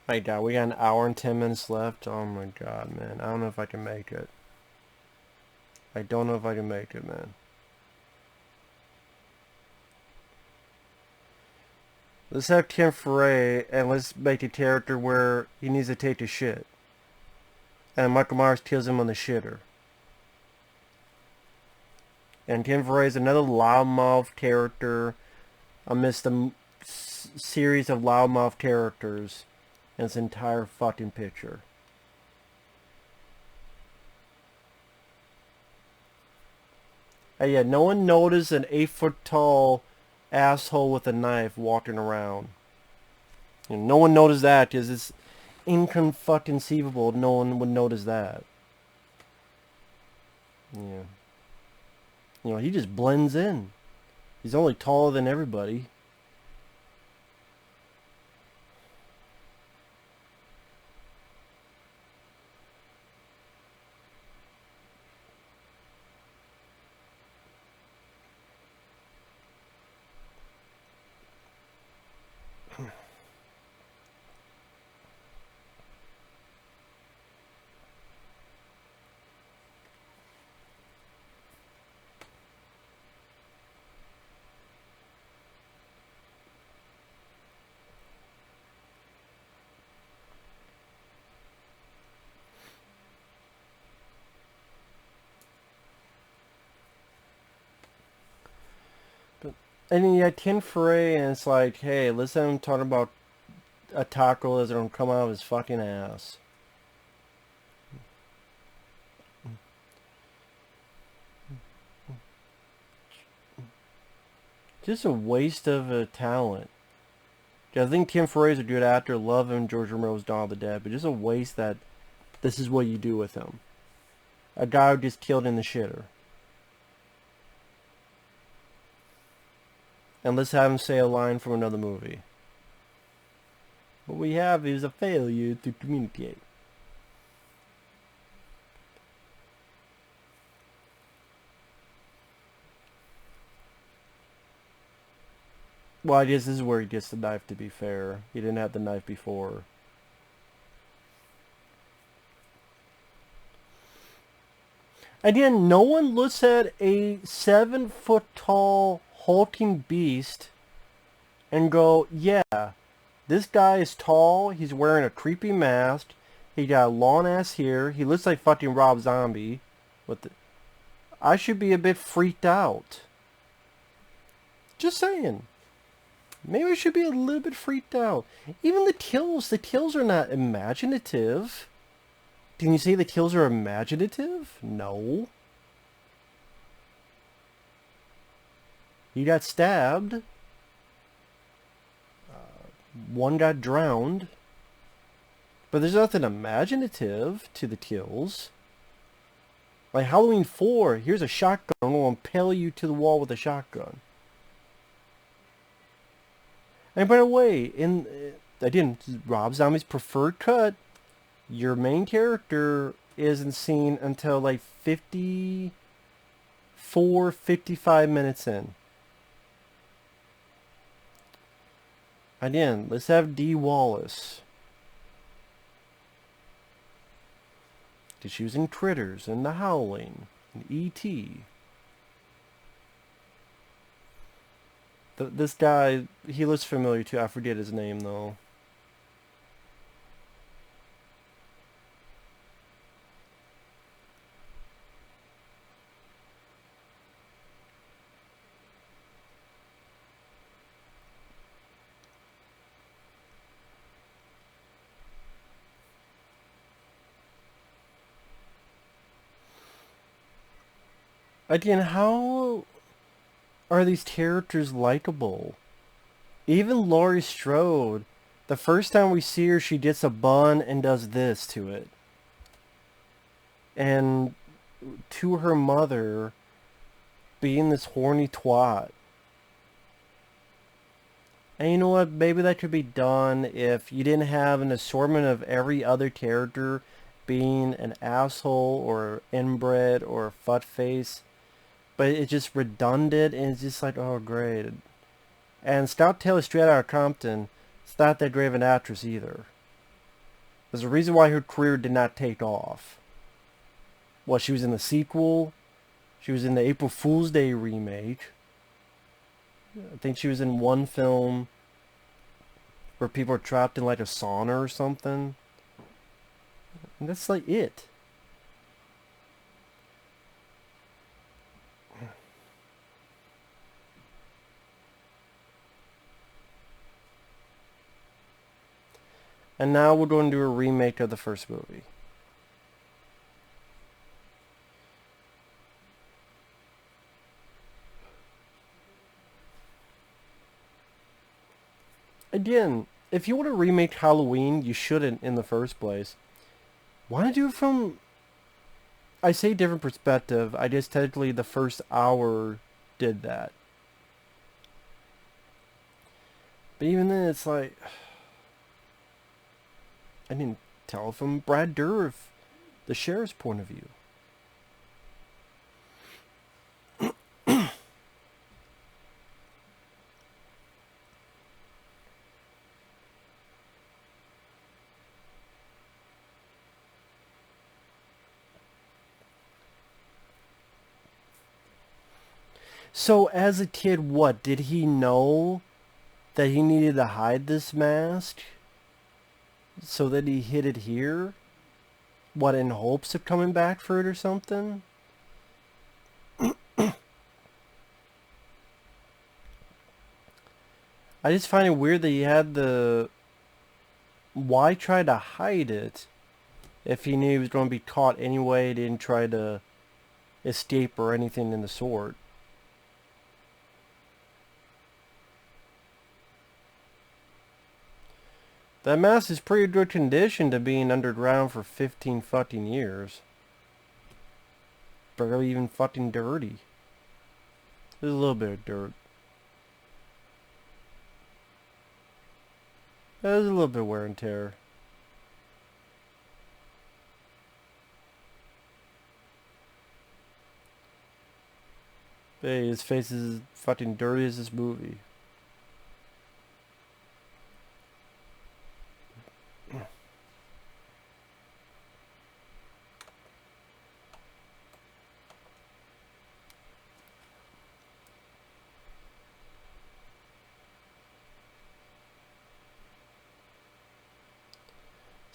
My God, we got an hour and 10 minutes left. Oh my God, man. I don't know if I can make it. I don't know if I can make it, man. Let's have Ken Foray, and let's make a character where he needs to take the shit. And Michael Myers kills him on the shitter. And Ken Foray is another loudmouth character amidst the series of loudmouth characters in this entire fucking picture. And yeah, no one noticed an 8-foot-tall asshole with a knife walking around. You know, no one noticed that because it's inconceivable. No one would notice that. Yeah. You know, he just blends in. He's only taller than everybody. And then you had Ken Foray, and it's like, hey, let's have him talk about a taco that's gonna come out of his fucking ass. Just a waste of a talent. I think Ken Foray's a good actor. Love him. George Romero's Dawn of the Dead. But just a waste that this is what you do with him. A guy who just killed in the shitter. And let's have him say a line from another movie. What we have is a failure to communicate. Well, I guess this is where he gets the knife, to be fair. He didn't have the knife before. Again, no one looks at a 7-foot tall hulking beast and go, yeah, this guy is tall, he's wearing a creepy mask, he got long ass hair, he looks like fucking Rob Zombie. I should be a bit freaked out. Just saying. Maybe I should be a little bit freaked out. Even the kills are not imaginative. Can you say the kills are imaginative? No. He got stabbed. One got drowned. But there's nothing imaginative to the kills. Like Halloween 4, here's a shotgun. I'm going to impale you to the wall with a shotgun. And by the way, again, Rob Zombie's preferred cut, your main character isn't seen until like 54, 55 minutes in. Again, let's have Dee Wallace. She was in Critters and The Howling and E.T. This guy, he looks familiar too. I forget his name though. Again, how are these characters likable? Even Laurie Strode, the first time we see her, she gets a bun and does this to it. And to her mother, being this horny twat. And you know what? Maybe that could be done if you didn't have an assortment of every other character being an asshole or inbred or a fuck face. But it's just redundant and it's just like, oh great. And Scout Taylor straight out of Compton is not that great of an actress either. There's a reason why her career did not take off. Well, she was in the sequel. She was in the April Fool's Day remake. I think she was in one film where people are trapped in like a sauna or something. And that's like it. And now we're going to do a remake of the first movie. Again, if you want to remake Halloween, you shouldn't in the first place. Why not do it from... I say different perspective. I guess technically the first hour did that. But even then, it's like... I didn't tell from Brad Dourif, the sheriff's point of view. So as a kid, what? Did he know that he needed to hide this mask? So that he hid it here? What, in hopes of coming back for it or something? I just find it weird that he had the... Why try to hide it if he knew he was going to be caught anyway, didn't try to escape or anything in the sort? That mask is pretty good condition to being underground for 15 fucking years. Barely even fucking dirty. There's a little bit of dirt. There's a little bit of wear and tear. Hey, his face is fucking dirty as this movie.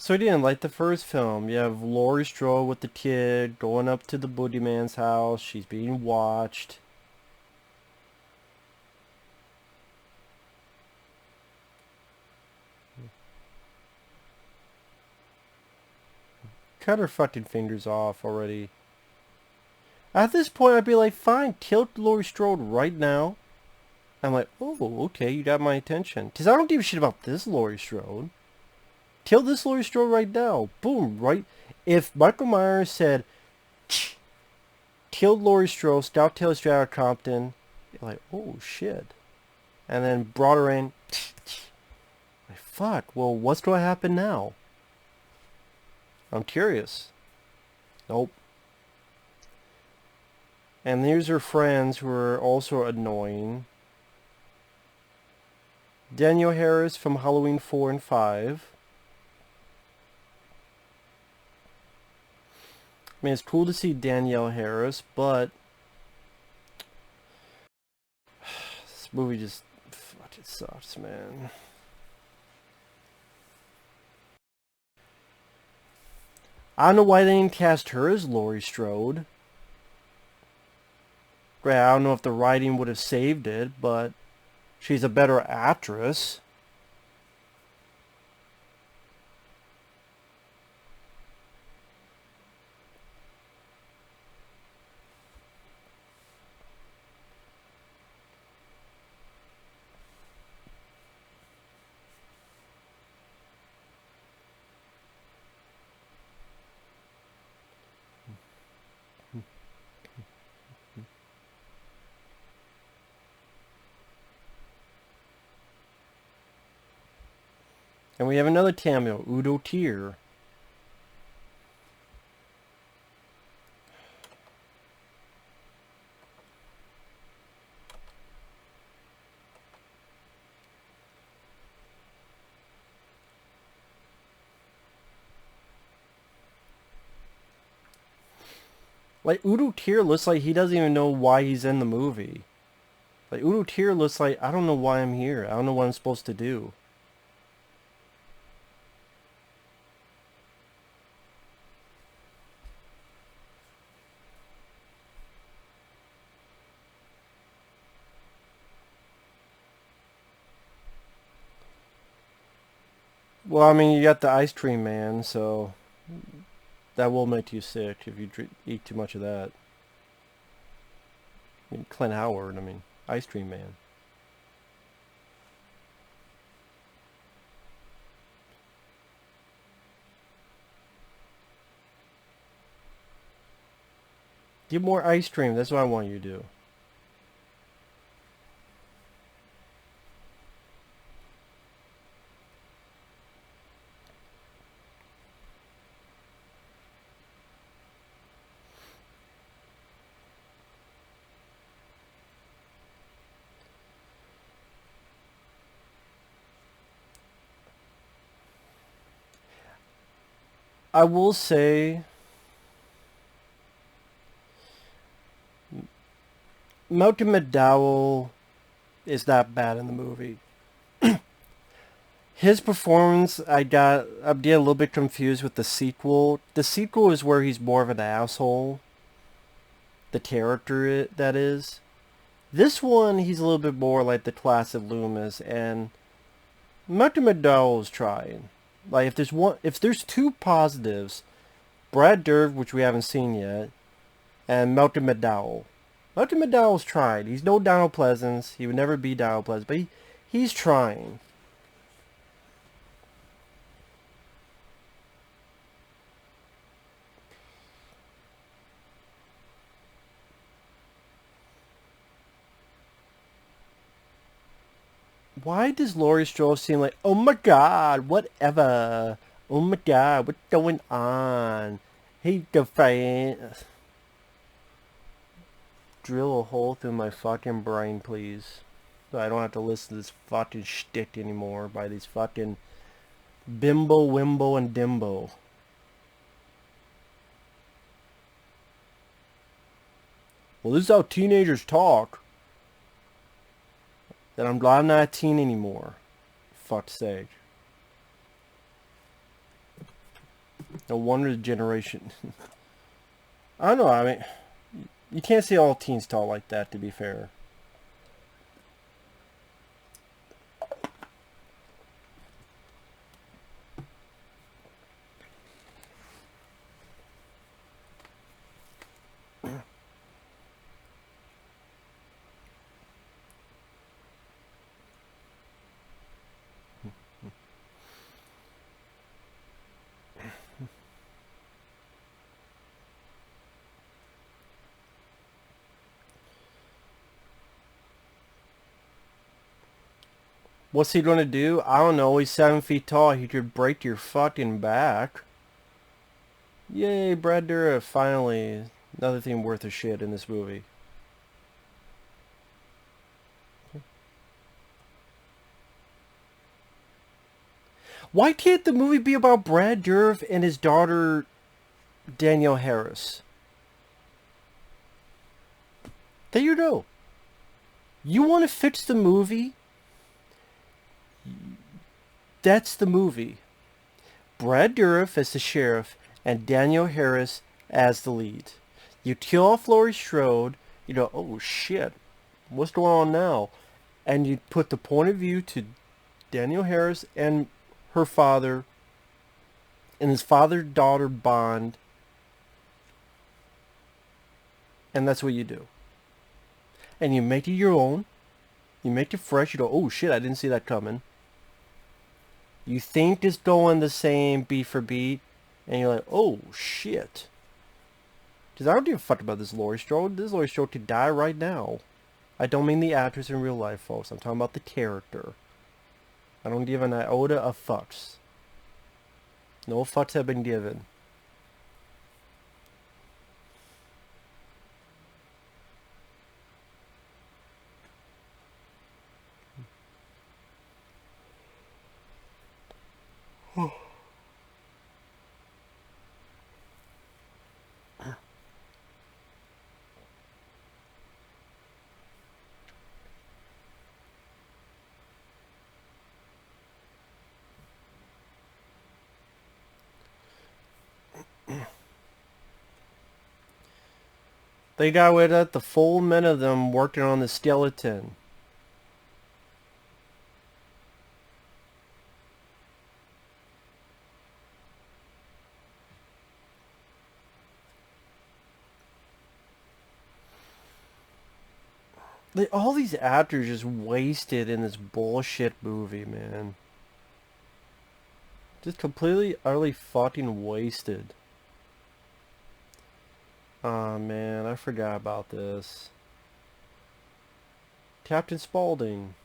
So again, like the first film, you have Laurie Strode with the kid going up to the boogeyman's house. She's being watched. Cut her fucking fingers off already. At this point, I'd be like, fine, kill Laurie Strode right now. I'm like, oh, okay, you got my attention. Because I don't give a shit about this Laurie Strode. Kill this Laurie Strode right now. Boom, right? If Michael Myers said, killed Laurie Strode, Scout Taylor Strata Compton, you're like, oh, shit. And then brought her in. Like, fuck, well, what's going to happen now? I'm curious. Nope. And here's her friends who are also annoying. Danielle Harris from Halloween 4 and 5. I mean, it's cool to see Danielle Harris, but this movie just fucking sucks, man. I don't know why they didn't cast her as Laurie Strode. Right, I don't know if the writing would have saved it, but she's a better actress. And we have another cameo, Udo Kier. Like, Udo Kier looks like he doesn't even know why he's in the movie. Like, Udo Kier looks like, I don't know why I'm here. I don't know what I'm supposed to do. Well, I mean, you got the ice cream man, so that will make you sick if you eat too much of that. I mean, Clint Howard, I mean, ice cream man. Get more ice cream, that's what I want you to do. I will say, Malcolm McDowell is not bad in the movie. His performance, I'm getting a little bit confused with the sequel. The sequel is where he's more of an asshole. The character, that is. This one, he's a little bit more like the class of Loomis, and Malcolm McDowell is trying. Like, if there's two positives, Brad Dourif, which we haven't seen yet, and Malcolm McDowell. Malcolm McDowell's tried. He's no Donald Pleasance. He would never be Donald Pleasance, but he's trying. Why does Laurie Strode seem like, oh my god, whatever. Oh my god, what's going on? Hey, the fan. Drill a hole through my fucking brain, please. So I don't have to listen to this fucking shtick anymore by these fucking Bimbo, Wimbo, and Dimbo. Well, this is how teenagers talk. Then I'm glad I'm not a teen anymore. Fuck's sake. No wonder the generation. I don't know. I mean, you can't say all teens talk like that, to be fair. What's he gonna do? I don't know. He's 7 feet tall. He could break your fucking back. Yay, Brad Dourif, finally. Another thing worth a shit in this movie. Why can't the movie be about Brad Dourif and his daughter, Danielle Harris? There you go. You want to fix the movie? That's the movie. Brad Dourif as the sheriff and Danielle Harris as the lead. You kill off Laurie Strode. You go, oh shit, what's going on now? And you put the point of view to Danielle Harris and her father and his father-daughter bond. And that's what you do. And you make it your own. You make it fresh. You go, oh shit, I didn't see that coming. You think it's going the same beat for beat. And you're like, oh shit. Because I don't give a fuck about this Laurie Strode. This Laurie Strode could die right now. I don't mean the actress in real life, folks. I'm talking about the character. I don't give an iota of fucks. No fucks have been given. They got with it, the full men of them working on the skeleton. All these actors just wasted in this bullshit movie, man. Just completely, utterly fucking wasted. Oh man, I forgot about this. Captain Spaulding.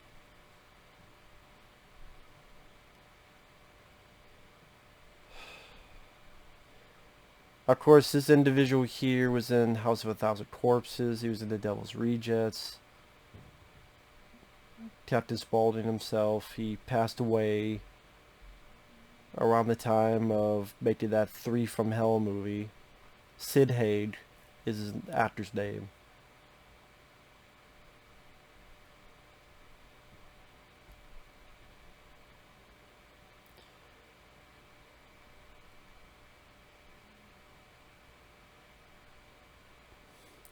Of course, this individual here was in House of a Thousand Corpses. He was in The Devil's Rejects. Captain Spaulding himself, he passed away around the time of making that Three from Hell movie. Sid Haig is his actor's name.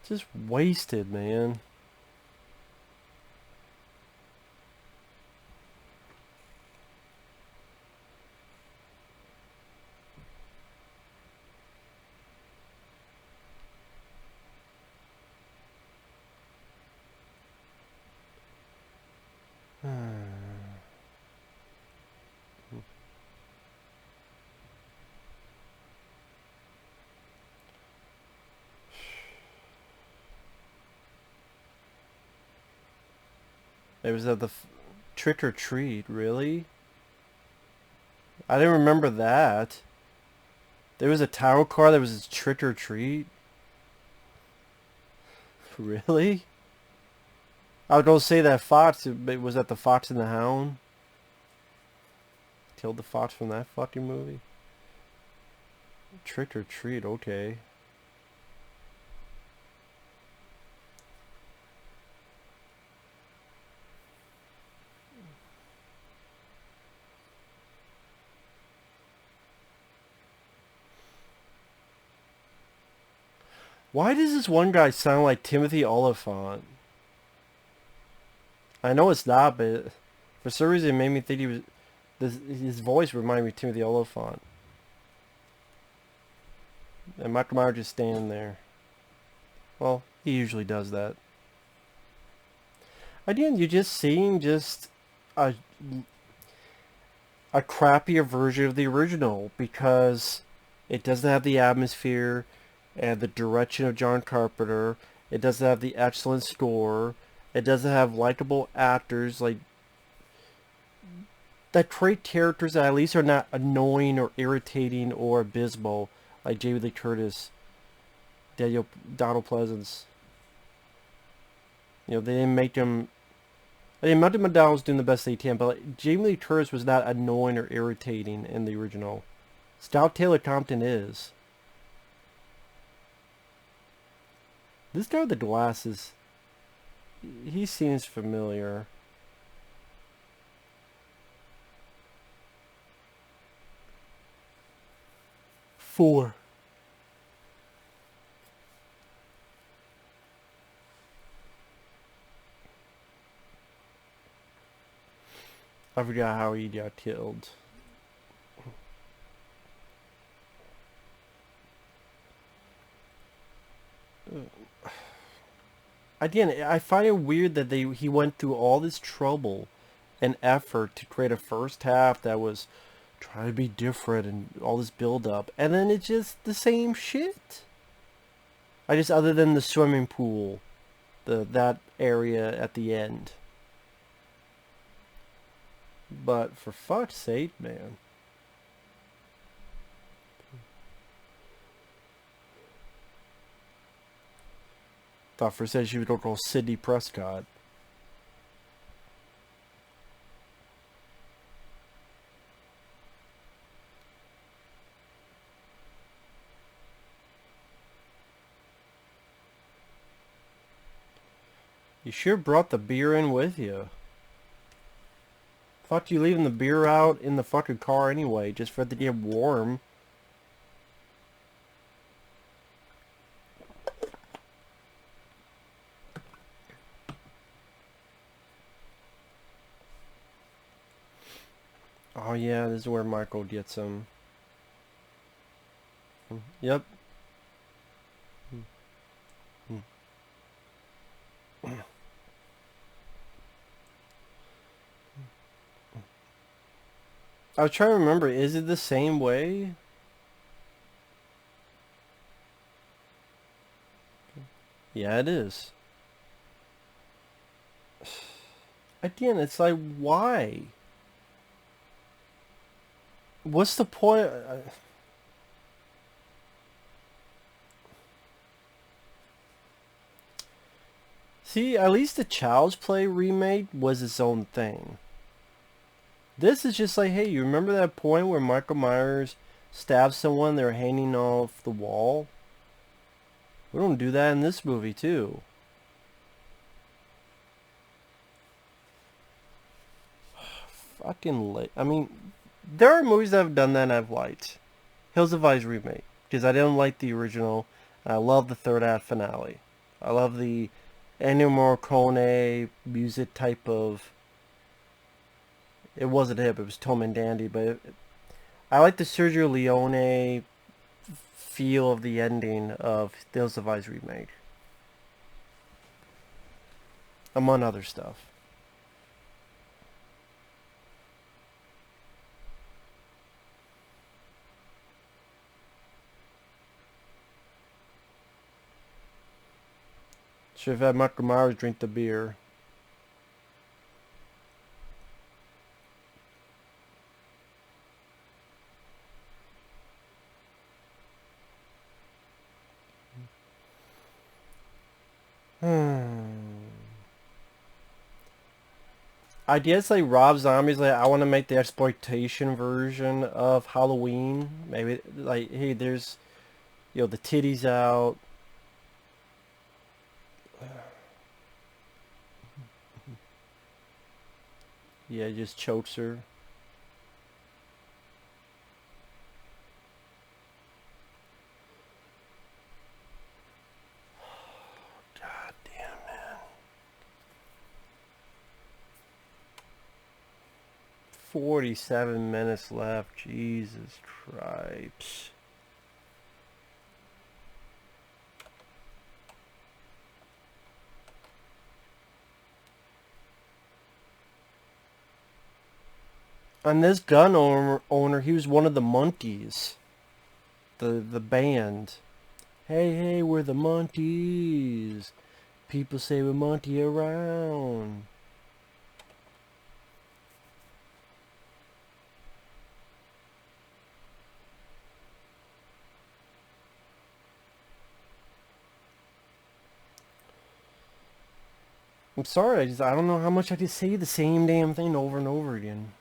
Just wasted, man. It was at the Trick or Treat, really? I didn't remember that. There was a title card that was a Trick or Treat? Really? I was gonna say that Fox, but was that the Fox and the Hound? Killed the Fox from that fucking movie? Trick or Treat, okay. Why does this one guy sound like Timothy Oliphant? I know it's not, but for some reason it made me think he was. His voice reminded me of Timothy Oliphant. And Michael Myers just standing there. Well, he usually does that. Again, you're just seeing just a crappier version of the original because it doesn't have the atmosphere and the direction of John Carpenter. It doesn't have the excellent score. It doesn't have likable actors like that create characters that at least are not annoying or irritating or abysmal like Jamie Lee Curtis, Daniel Donald Pleasance. You know, they didn't make them. I mean, Martin McDonald's doing the best they can, but like, Jamie Lee Curtis was not annoying or irritating in the original. Stout Taylor Compton is. This guy with the glasses, he seems familiar. Four. I forgot how he got killed. Again, I find it weird that he went through all this trouble and effort to create a first half that was trying to be different and all this build up, and then it's just the same shit. Other than the swimming pool, that area at the end. But for fuck's sake, man. Thought for a second she was going to call Sidney Prescott. You sure brought the beer in with you. Fuck you leaving the beer out in the fucking car anyway, just for it to get warm. Oh yeah, this is where Michael gets him. Yep. I was trying to remember, is it the same way? Yeah, it is. Again, it's like, why? What's the point? See, at least the Child's Play remake was its own thing. This is just like, hey, you remember that point where Michael Myers stabs someone, they're hanging off the wall? We don't do that in this movie, too. Fucking late. I mean, there are movies that have done that and I've liked. Hills of Ice remake, because I didn't like the original. I love the third act finale. I love the Ennio Morricone music type of. It wasn't hip, it was Tom and Dandy, but I like the Sergio Leone feel of the ending of Hills of Ice remake, among other stuff. Should have had Michael Myers drink the beer. I guess like Rob Zombie's like, I want to make the exploitation version of Halloween. Maybe like, hey, there's, the titties out. Yeah, he just chokes her. 47 minutes left. Jesus Christ. And this gun owner, he was one of the Monkeys. The band. Hey, hey, we're the Monkeys. People say we're Monty around. I'm sorry, I don't know how much I can say the same damn thing over and over again.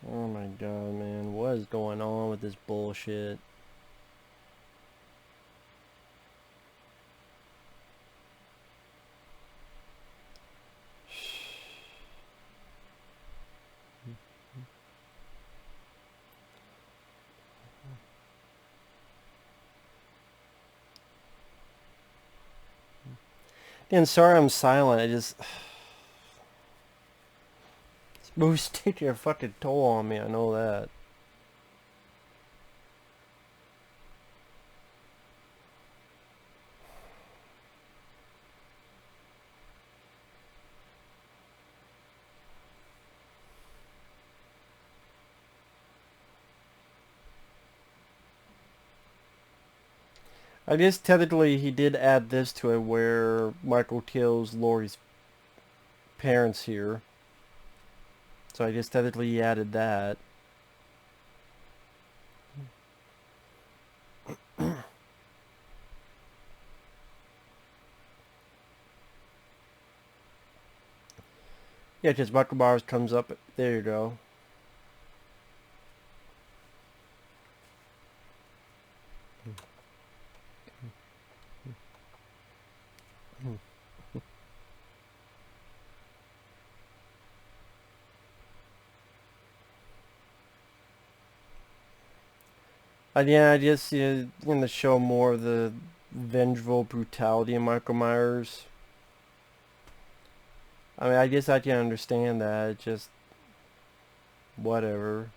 Oh my god, man. What is going on with this bullshit? Dan, sorry I'm silent. I just... This movie's taking a fucking toll on me, I know that. I guess technically he did add this to it where Michael kills Laurie's parents here. So I guess technically he added that. Yeah, just Michael Myers comes up. There you go. Yeah, I just going to show more of the vengeful brutality in Michael Myers. I mean, I guess I can understand that. It's just whatever.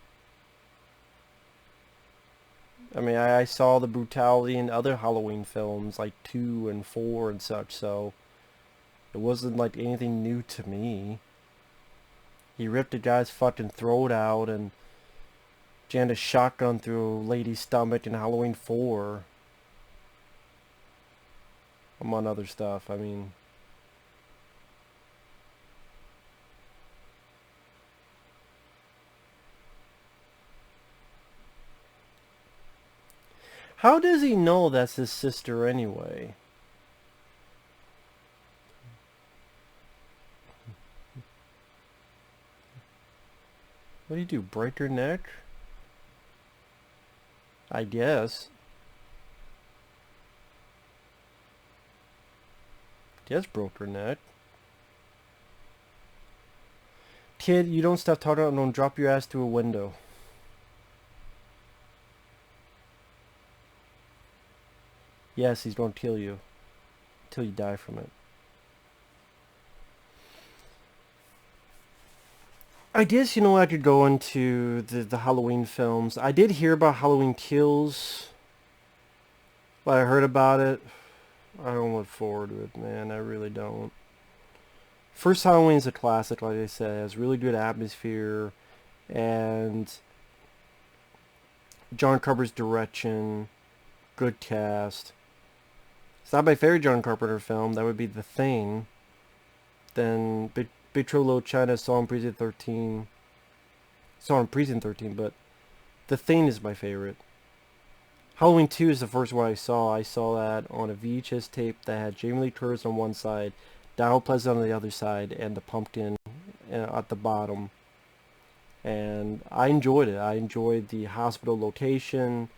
I mean, I saw the brutality in other Halloween films, like 2 and 4 and such, so it wasn't like anything new to me. He ripped a guy's fucking throat out and jammed a shotgun through a lady's stomach in Halloween 4. Among other stuff, I mean... How does he know that's his sister anyway? What do you do, break her neck? I guess. Just broke her neck. Kid, you don't stop talking, don't drop your ass through a window. Yes, he's going to kill you. Until you die from it. I guess, I could go into the Halloween films. I did hear about Halloween Kills. But I heard about it. I don't look forward to it, man. I really don't. First Halloween's a classic, like I said. It has really good atmosphere. And John Carpenter's direction. Good cast. It's not my favorite John Carpenter film. That would be The Thing. Then Big Trouble in Little China, saw in Precinct 13. Saw in Precinct 13, but The Thing is my favorite. Halloween 2 is the first one I saw. I saw that on a VHS tape that had Jamie Lee Curtis on one side, Donald Pleasant on the other side, and the pumpkin at the bottom. And I enjoyed it. I enjoyed the hospital location.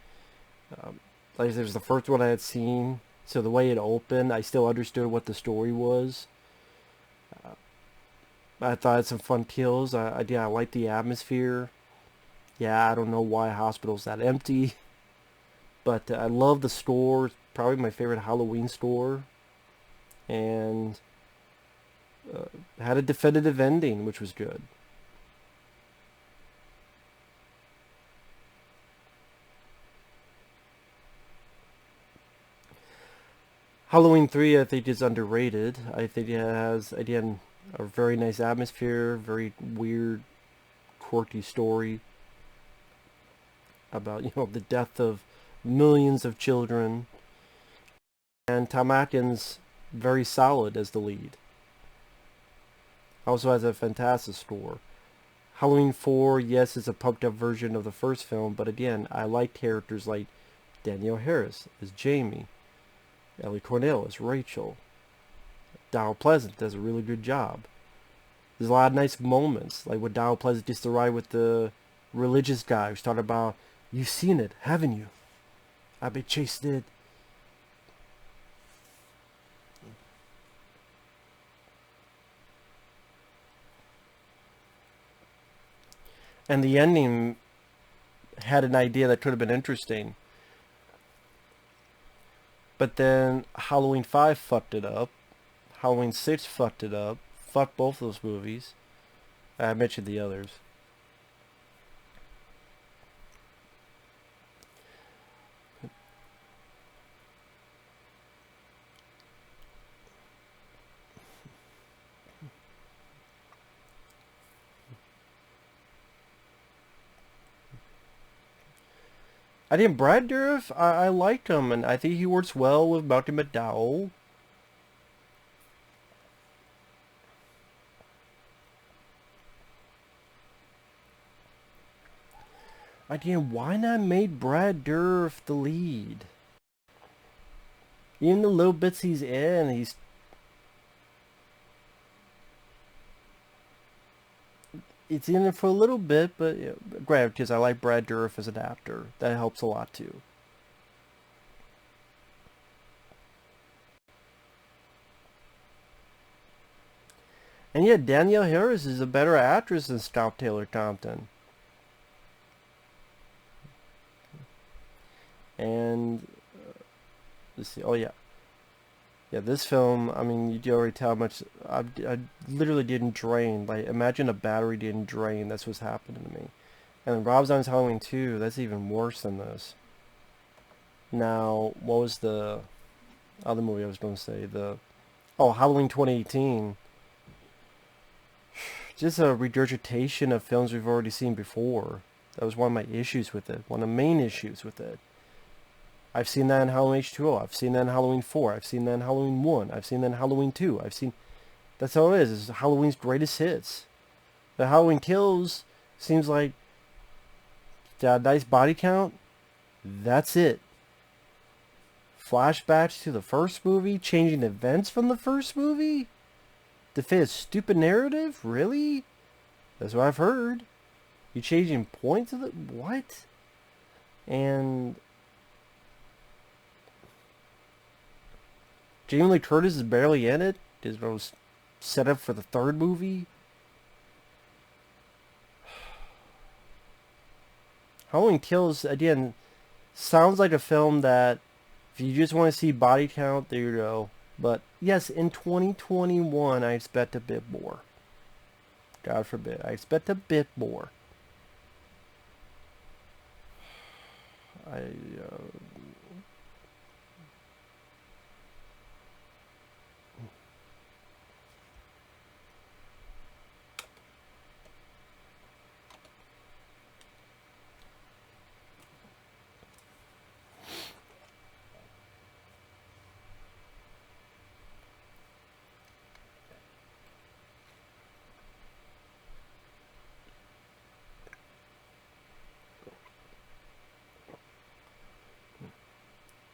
Like I said, it was the first one I had seen. So the way it opened, I still understood what the story was. I thought it had some fun kills. I like the atmosphere. Yeah, I don't know why hospital's that empty, but I love the store. It's probably my favorite Halloween store, and had a definitive ending, which was good. Halloween 3, I think, is underrated. I think it has, again, a very nice atmosphere, very weird, quirky story about, the death of millions of children. And Tom Atkins, very solid as the lead. Also has a fantastic score. Halloween 4, yes, is a pumped up version of the first film, but again, I like characters like Danielle Harris as Jamie, Ellie Cornell as Rachel. Donald Pleasant does a really good job. There's a lot of nice moments, like when Donald Pleasant gets to ride with the religious guy who's talking about, you've seen it, haven't you? I've been chasing it. And the ending had an idea that could have been interesting. But then Halloween 5 fucked it up. Halloween 6 fucked it up. Fuck both those movies. I mentioned the others. I think Brad Dourif, I liked him, and I think he works well with Malcolm McDowell. Again, why not make Brad Dourif the lead? Even the little bits he's in, it's in it for a little bit, but granted, because I like Brad Dourif as an actor, that helps a lot too. And yet, Danielle Harris is a better actress than Scout Taylor Compton. And let's see. Oh yeah, yeah. This film. I mean, you already tell how much I literally didn't drain. Like, imagine a battery didn't drain. That's what's happening to me. And Rob Zombie's Halloween 2. That's even worse than this. Now, what was the other movie I was going to say? Halloween 2018. Just a regurgitation of films we've already seen before. That was one of my issues with it. One of the main issues with it. I've seen that in Halloween H2O. I've seen that in Halloween 4. I've seen that in Halloween 1. I've seen that in Halloween 2. That's all it is. It's Halloween's greatest hits. The Halloween Kills seems like a nice body count. That's it. Flashbacks to the first movie, changing events from the first movie to fit a stupid narrative? Really? That's what I've heard. You changing points of the what? And Jamie Lee Curtis is barely in it. It was set up for the third movie. Halloween Kills, again, sounds like a film that if you just want to see body count, there you go. But yes, in 2021, I expect a bit more. God forbid. I expect a bit more. I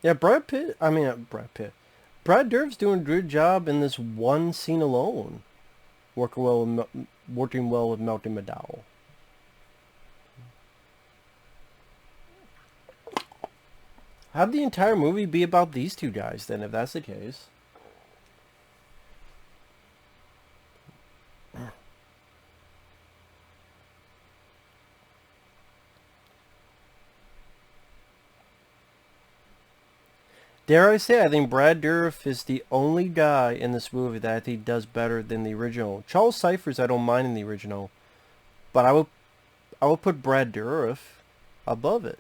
Yeah, Brad Pitt. I mean, Brad Pitt. Brad Dourif's doing a good job in this one scene alone, working well with Malcolm McDowell. How'd the entire movie be about these two guys then, if that's the case? Dare I say, I think Brad Dourif is the only guy in this movie that I think does better than the original. Charles Cyphers I don't mind in the original, but I would put Brad Dourif above it.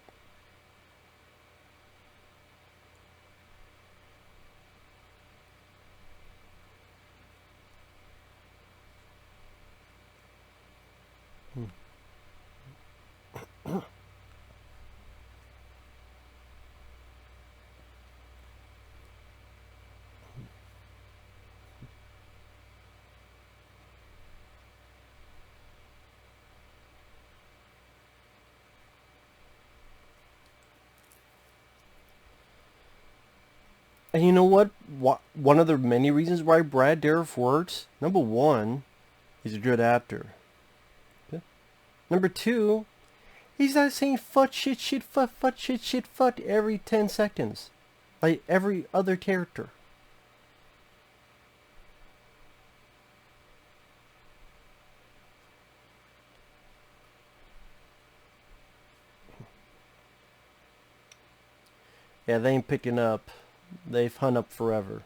And you know what? One of the many reasons why Brad Dourif works, number one, he's a good actor. Okay. Number two, he's not saying fuck, shit, shit, fuck, shit, shit, fuck every 10 seconds. Like every other character. Yeah, they ain't picking up. They've hung up forever.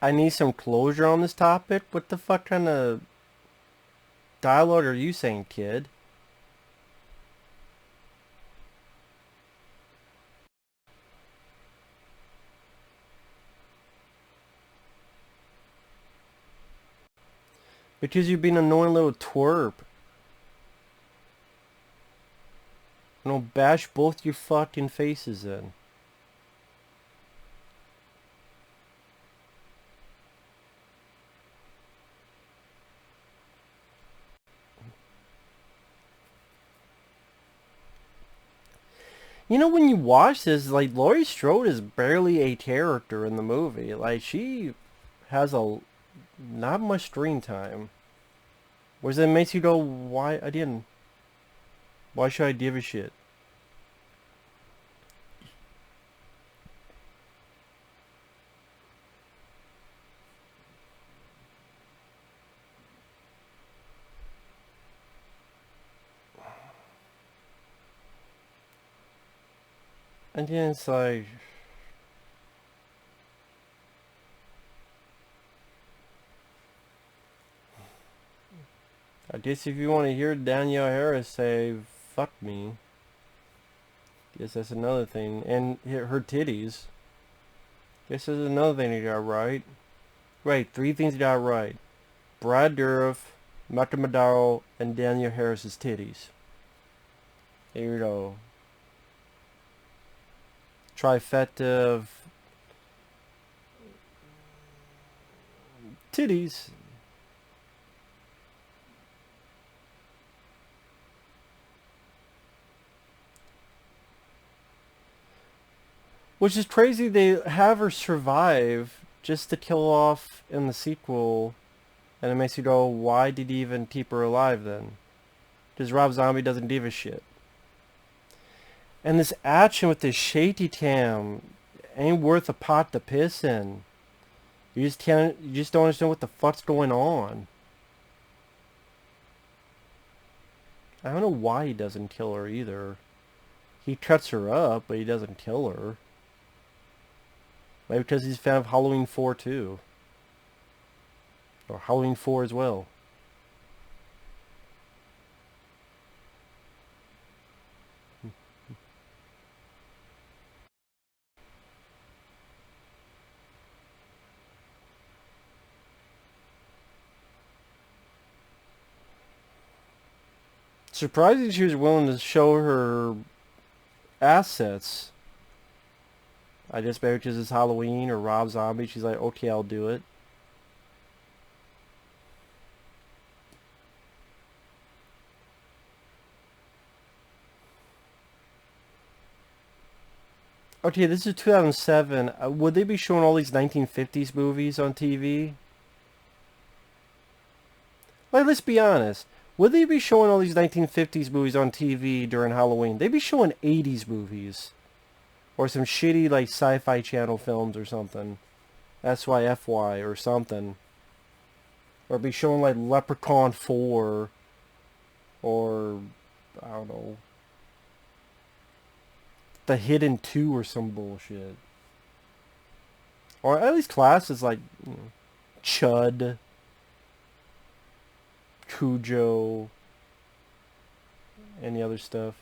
I need some closure on this topic. What the fuck kind of dialogue are you saying, kid? Because you've been an annoying little twerp. And I'll bash both your fucking faces in. You know, when you watch this, like, Laurie Strode is barely a character in the movie. Like, she has not much screen time. Whereas it makes you go, why should I give a shit? And then it's like, I guess if you want to hear Danielle Harris say, fuck me, guess that's another thing. And her titties. Guess that's another thing he got right. Right, three things he got right. Brad Dourif, Malcolm McDowell, and Danielle Harris's titties. Here you go. Trifecta of titties. Which is crazy they have her survive just to kill off in the sequel. And it makes you go, why did he even keep her alive then? Because Rob Zombie doesn't give a shit. And this action with this shady cam ain't worth a pot to piss in. You just don't understand what the fuck's going on. I don't know why he doesn't kill her either. He cuts her up, but he doesn't kill her. Maybe because he's a fan of Halloween 4 too. Or Halloween 4 as well. Surprising she was willing to show her assets. I guess maybe because it's Halloween or Rob Zombie, she's like, okay, I'll do it. Okay, this is 2007. Would they be showing all these 1950s movies on TV? Like, let's be honest. Would they be showing all these 1950s movies on TV during Halloween? They'd be showing 80s movies. Or some shitty, like, sci-fi channel films or something. SYFY or something. Or be showing, like, Leprechaun 4. Or, I don't know. The Hidden 2 or some bullshit. Or at least classes like, you know, Chud. Cujo. Any other stuff.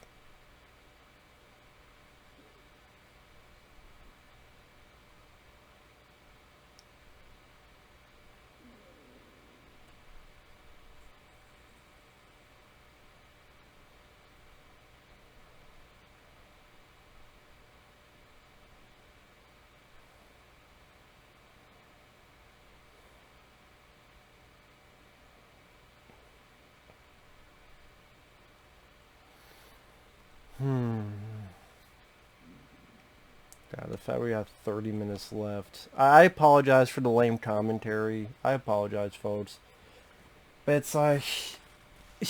God, the fact we got 30 minutes left. I apologize for the lame commentary. I apologize, folks. But it's like,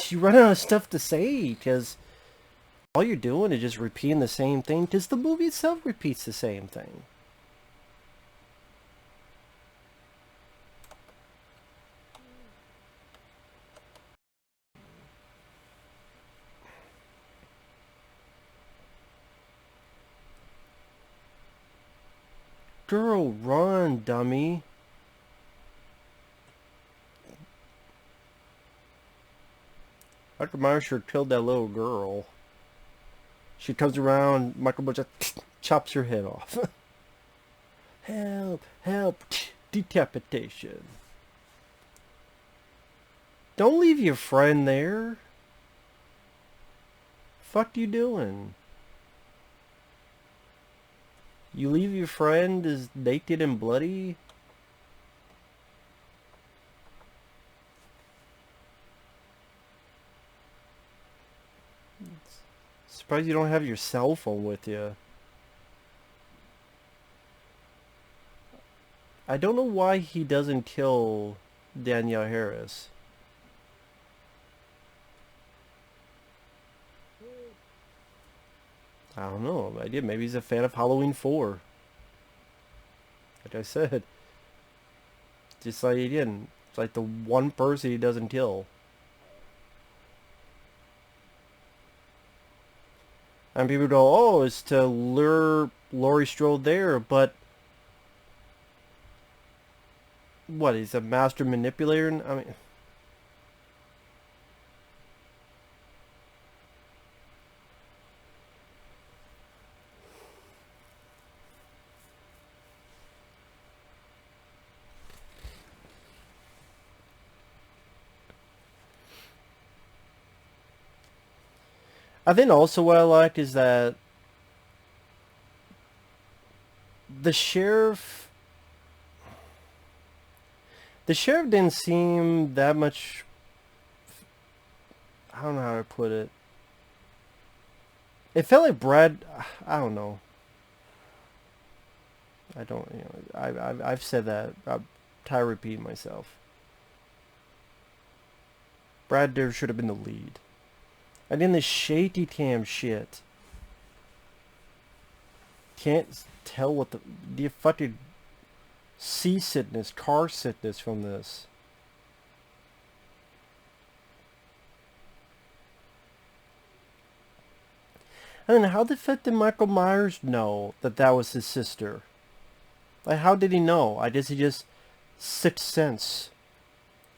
you run out of stuff to say, because all you're doing is just repeating the same thing, because the movie itself repeats the same thing. Girl, run, dummy. Michael Myers sure killed that little girl. She comes around, Michael Myers just chops her head off. Help, help, decapitation. Don't leave your friend there. Fuck you doing? You leave your friend as naked and bloody? Surprised you don't have your cell phone with you. I don't know why he doesn't kill Danielle Harris. I don't know. Maybe he's a fan of Halloween 4. Like I said. Just like he didn't. It's like the one person he doesn't kill. And people go, oh, it's to lure Laurie Strode there, but what, he's a master manipulator? I mean, I think also what I like is that the sheriff didn't seem that much, I don't know how to put it. It felt like Brad, I don't know. I don't, you know, I've said that. I'm tired of repeating myself. Brad there should have been the lead. And then this shaky cam shit. Can't tell what the fucking seasickness, car sickness from this. And then how the fuck did Michael Myers know that that was his sister? Like, how did he know? I guess he just sixth sense.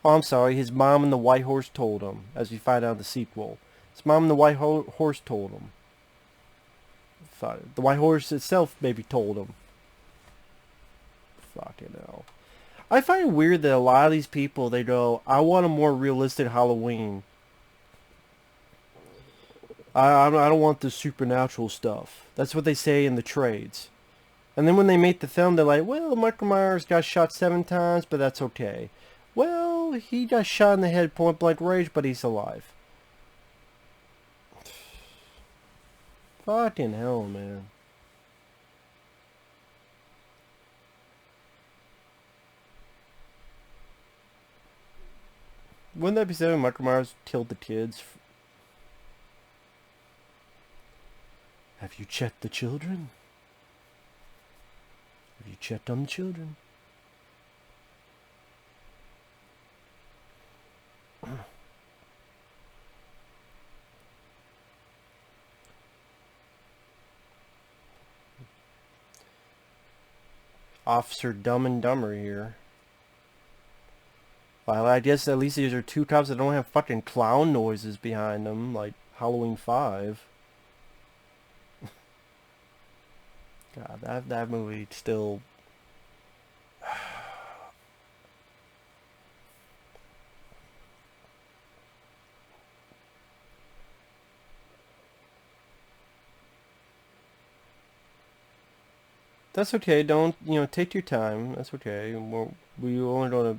Oh, I'm sorry. His mom and the white horse told him, as we find out in the sequel. His mom and the white horse told him. The white horse itself maybe told him. Fucking hell. I find it weird that a lot of these people, they go, I want a more realistic Halloween. I don't want the supernatural stuff. That's what they say in the trades. And then when they make the film, they're like, well, Michael Myers got shot 7 times, but that's okay. Well, he got shot in the head point blank range, but he's alive. Fucking hell, man. Wouldn't that be sad when Michael Myers killed the kids? Have you checked the children? Have you checked on the children? Officer Dumb and Dumber here. Well, I guess at least these are two cops that don't have fucking clown noises behind them, like Halloween 5. God, that movie still... That's okay, don't, take your time. That's okay. We only gonna...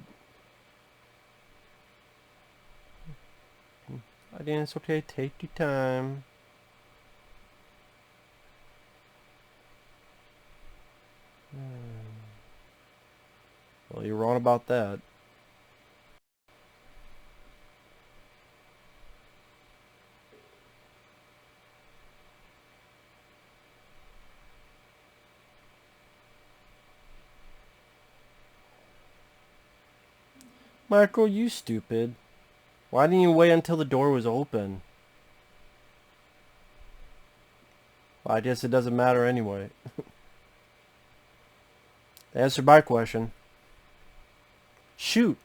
Again, it's okay, take your time. Well, you're wrong about that. Michael, you stupid. Why didn't you wait until the door was open? Well, I guess it doesn't matter anyway. Answer my question. Shoot.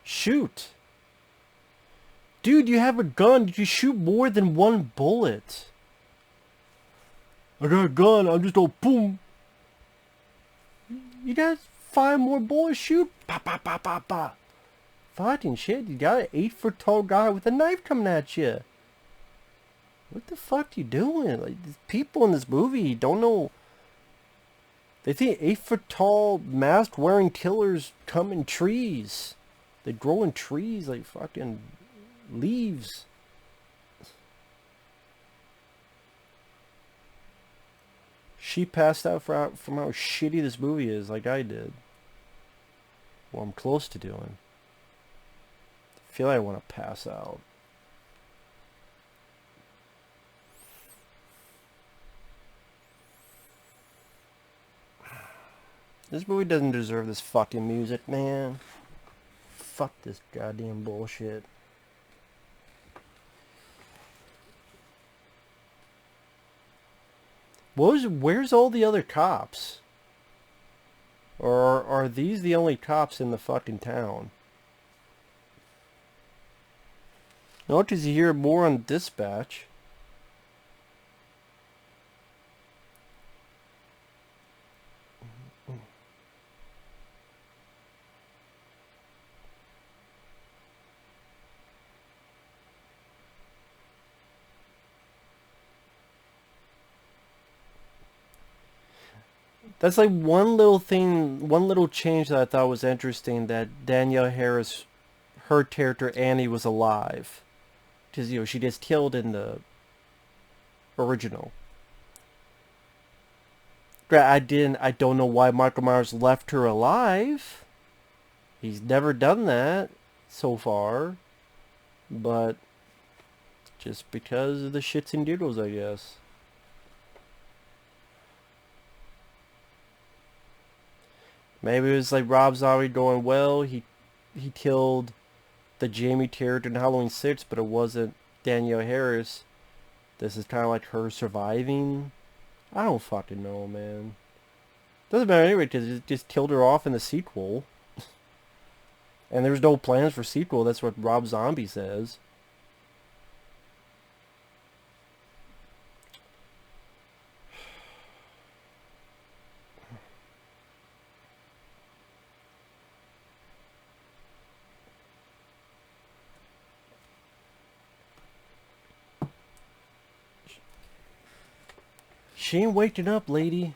Shoot. Dude, you have a gun. You shoot more than one bullet. I got a gun. I'm just all boom. You got 5 more bullets. Shoot. Pa pa pa pa pa. Fucking shit. You got an 8-foot tall guy with a knife coming at you. What the fuck you doing? Like, people in this movie don't know. They think 8-foot tall mask wearing killers come in trees. They grow in trees like fucking leaves. She passed out from how shitty this movie is, like I did. Well, I'm close to doing. I feel like I want to pass out. This movie doesn't deserve this fucking music, man. Fuck this goddamn bullshit. Where's all the other cops? Or are these the only cops in the fucking town? No, because you hear more on dispatch. That's like one little thing, one little change that I thought was interesting, that Danielle Harris, her character Annie, was alive. Because, she gets killed in the original. I don't know why Michael Myers left her alive. He's never done that so far. But just because of the shits and giggles, I guess. Maybe it was like Rob Zombie going, well, he killed the Jamie character in Halloween 6, but it wasn't Danielle Harris. This is kind of like her surviving. I don't fucking know, man. Doesn't matter anyway, because it just killed her off in the sequel. And there's no plans for sequel. That's what Rob Zombie says. She ain't waking up, lady.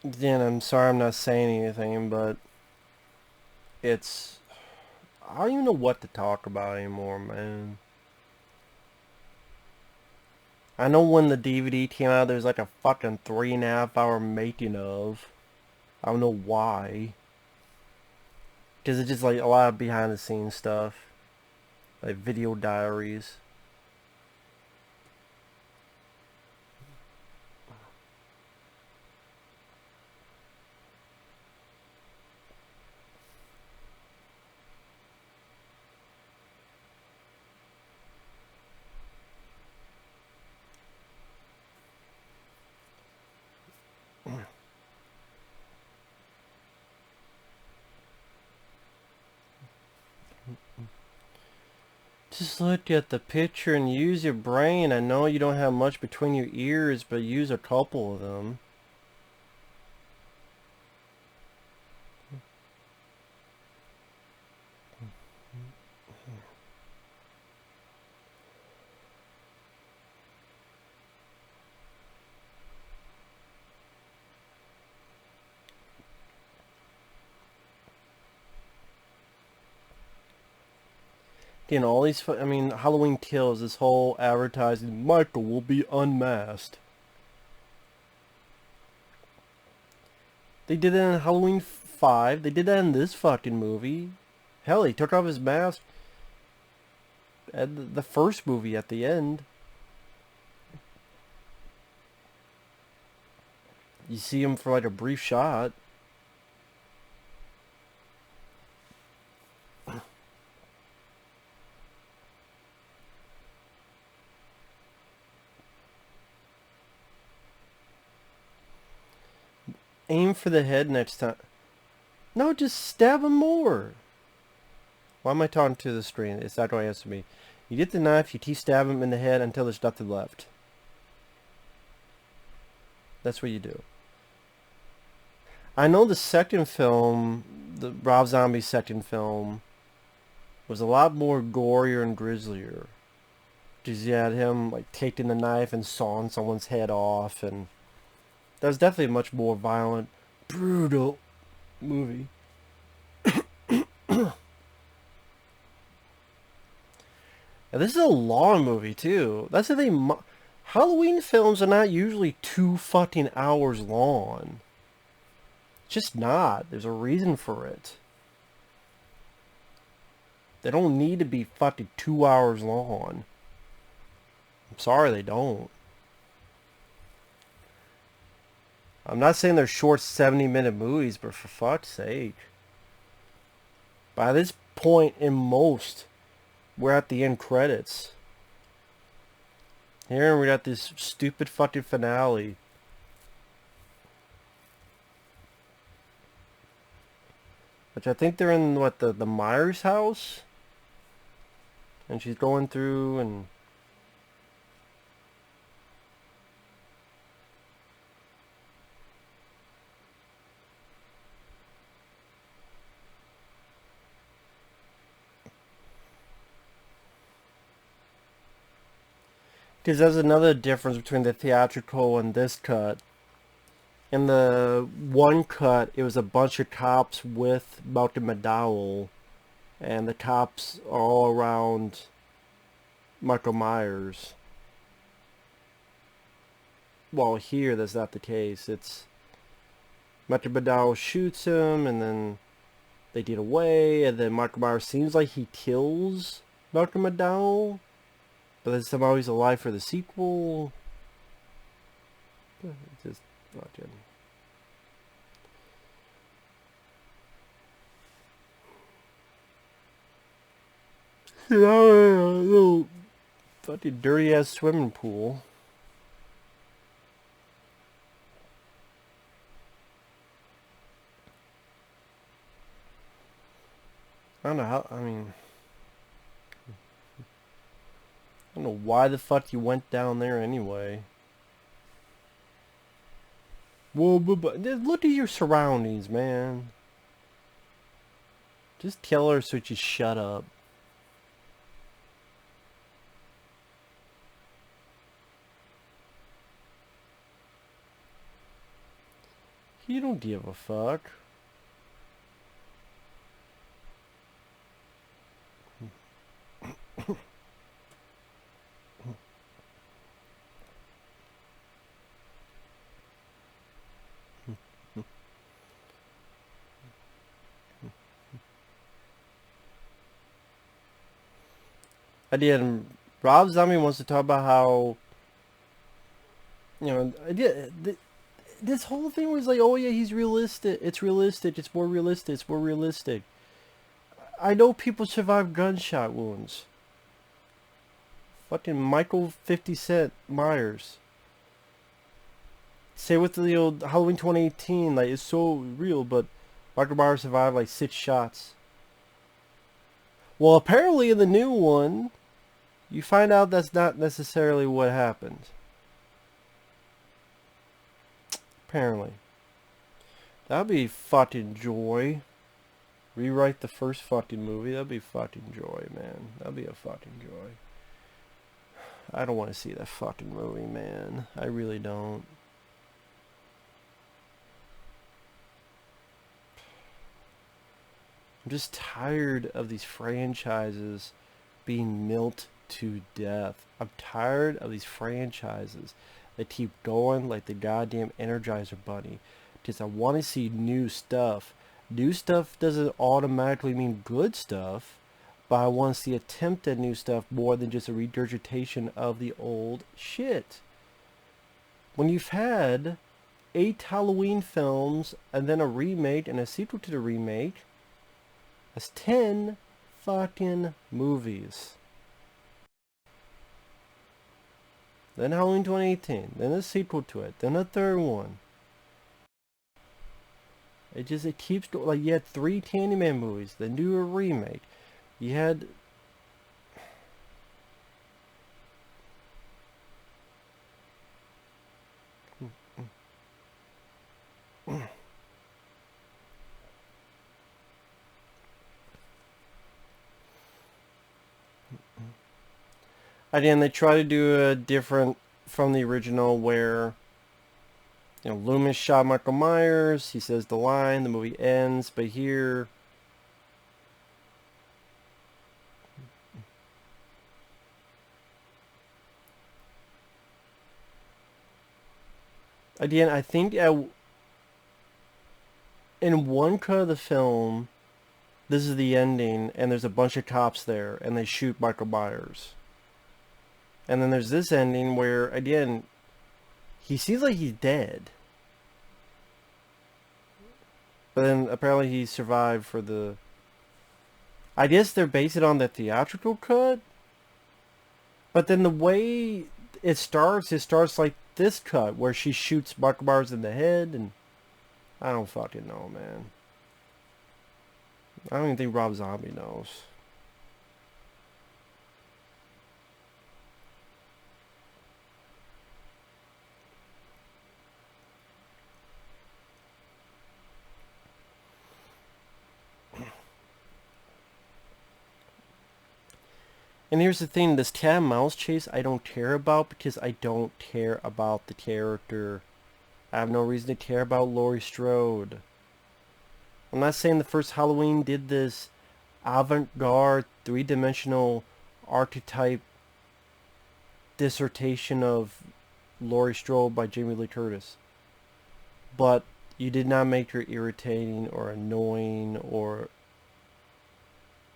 Dan, I'm sorry I'm not saying anything, but it's... I don't even know what to talk about anymore, man. I know when the DVD came out, there's like a fucking 3.5 hour making of. I don't know why. Because it's just like a lot of behind the scenes stuff. Like video diaries. Just look at the picture and use your brain. I know you don't have much between your ears, but use a couple of them. Again, all these, I mean, Halloween Kills, this whole advertising, Michael will be unmasked. They did that in Halloween 5. They did that in this fucking movie. Hell, he took off his mask at the first movie at the end. You see him for like a brief shot. Aim for the head next time. No, just stab him more. Why am I talking to the screen? It's not going to answer me. You get the knife, you stab him in the head until there's nothing left. That's what you do. I know the second film, the Rob Zombie second film, was a lot more gorier and grislier. Because you had him like taking the knife and sawing someone's head off, and that was definitely a much more violent, brutal movie. And this is a long movie too. That's the thing. Halloween films are not usually 2 fucking hours long. Just not. There's a reason for it. They don't need to be fucking 2 hours long. I'm sorry, they don't. I'm not saying they're short 70-minute movies, but for fuck's sake. By this point in most, we're at the end credits. Here we got this stupid fucking finale. Which I think they're in, what, the Myers house? And she's going through and... Because there's another difference between the theatrical and this cut. In the one cut, it was a bunch of cops with Malcolm McDowell, and the cops are all around Michael Myers. Well, here that's not the case. It's Michael McDowell shoots him, and then they get away, and then Michael Myers seems like he kills Malcolm McDowell, but then somehow he's alive for the sequel. Just fucking... A little fucking dirty ass swimming pool. I don't know how, I mean... I don't know why the fuck you went down there anyway. Whoa, but look at your surroundings, man. Just tell her so she shut up. You don't give a fuck. Again, Rob Zombie wants to talk about how, this whole thing was like, oh yeah, he's realistic. It's realistic. It's more realistic. It's more realistic. I know people survive gunshot wounds. Fucking Michael 50 Cent Myers. Say with the old Halloween 2018, like, it's so real, but Michael Myers survived like 6 shots. Well, apparently in the new one, you find out that's not necessarily what happened. Apparently. That'd be fucking joy. Rewrite the first fucking movie. That'd be fucking joy, man. That'd be a fucking joy. I don't want to see that fucking movie, man. I really don't. I'm just tired of these franchises being milked to death. I'm tired of these franchises that keep going like the goddamn Energizer Bunny. Because I want to see new stuff. New stuff doesn't automatically mean good stuff, but I want to see attempt at new stuff more than just a regurgitation of the old shit. When you've had 8 Halloween films and then a remake and a sequel to the remake, that's 10 fucking movies. Then Halloween 2018, then a sequel to it, then a third one. It keeps going. Like, you had 3 Candyman movies, then do a remake. You had... Again, they try to do a different from the original where, Loomis shot Michael Myers, he says the line, the movie ends, but here... Again, I think in one cut of the film, this is the ending, and there's a bunch of cops there, and they shoot Michael Myers. And then there's this ending where, again, he seems like he's dead. But then apparently he survived for the... I guess they're basing it on the theatrical cut? But then the way it starts like this cut, where she shoots Michael Myers in the head, and... I don't fucking know, man. I don't even think Rob Zombie knows. And here's the thing, this cat and mouse chase I don't care about because I don't care about the character. I have no reason to care about Laurie Strode. I'm not saying the first Halloween did this avant-garde, three-dimensional archetype dissertation of Laurie Strode by Jamie Lee Curtis. But you did not make her irritating or annoying or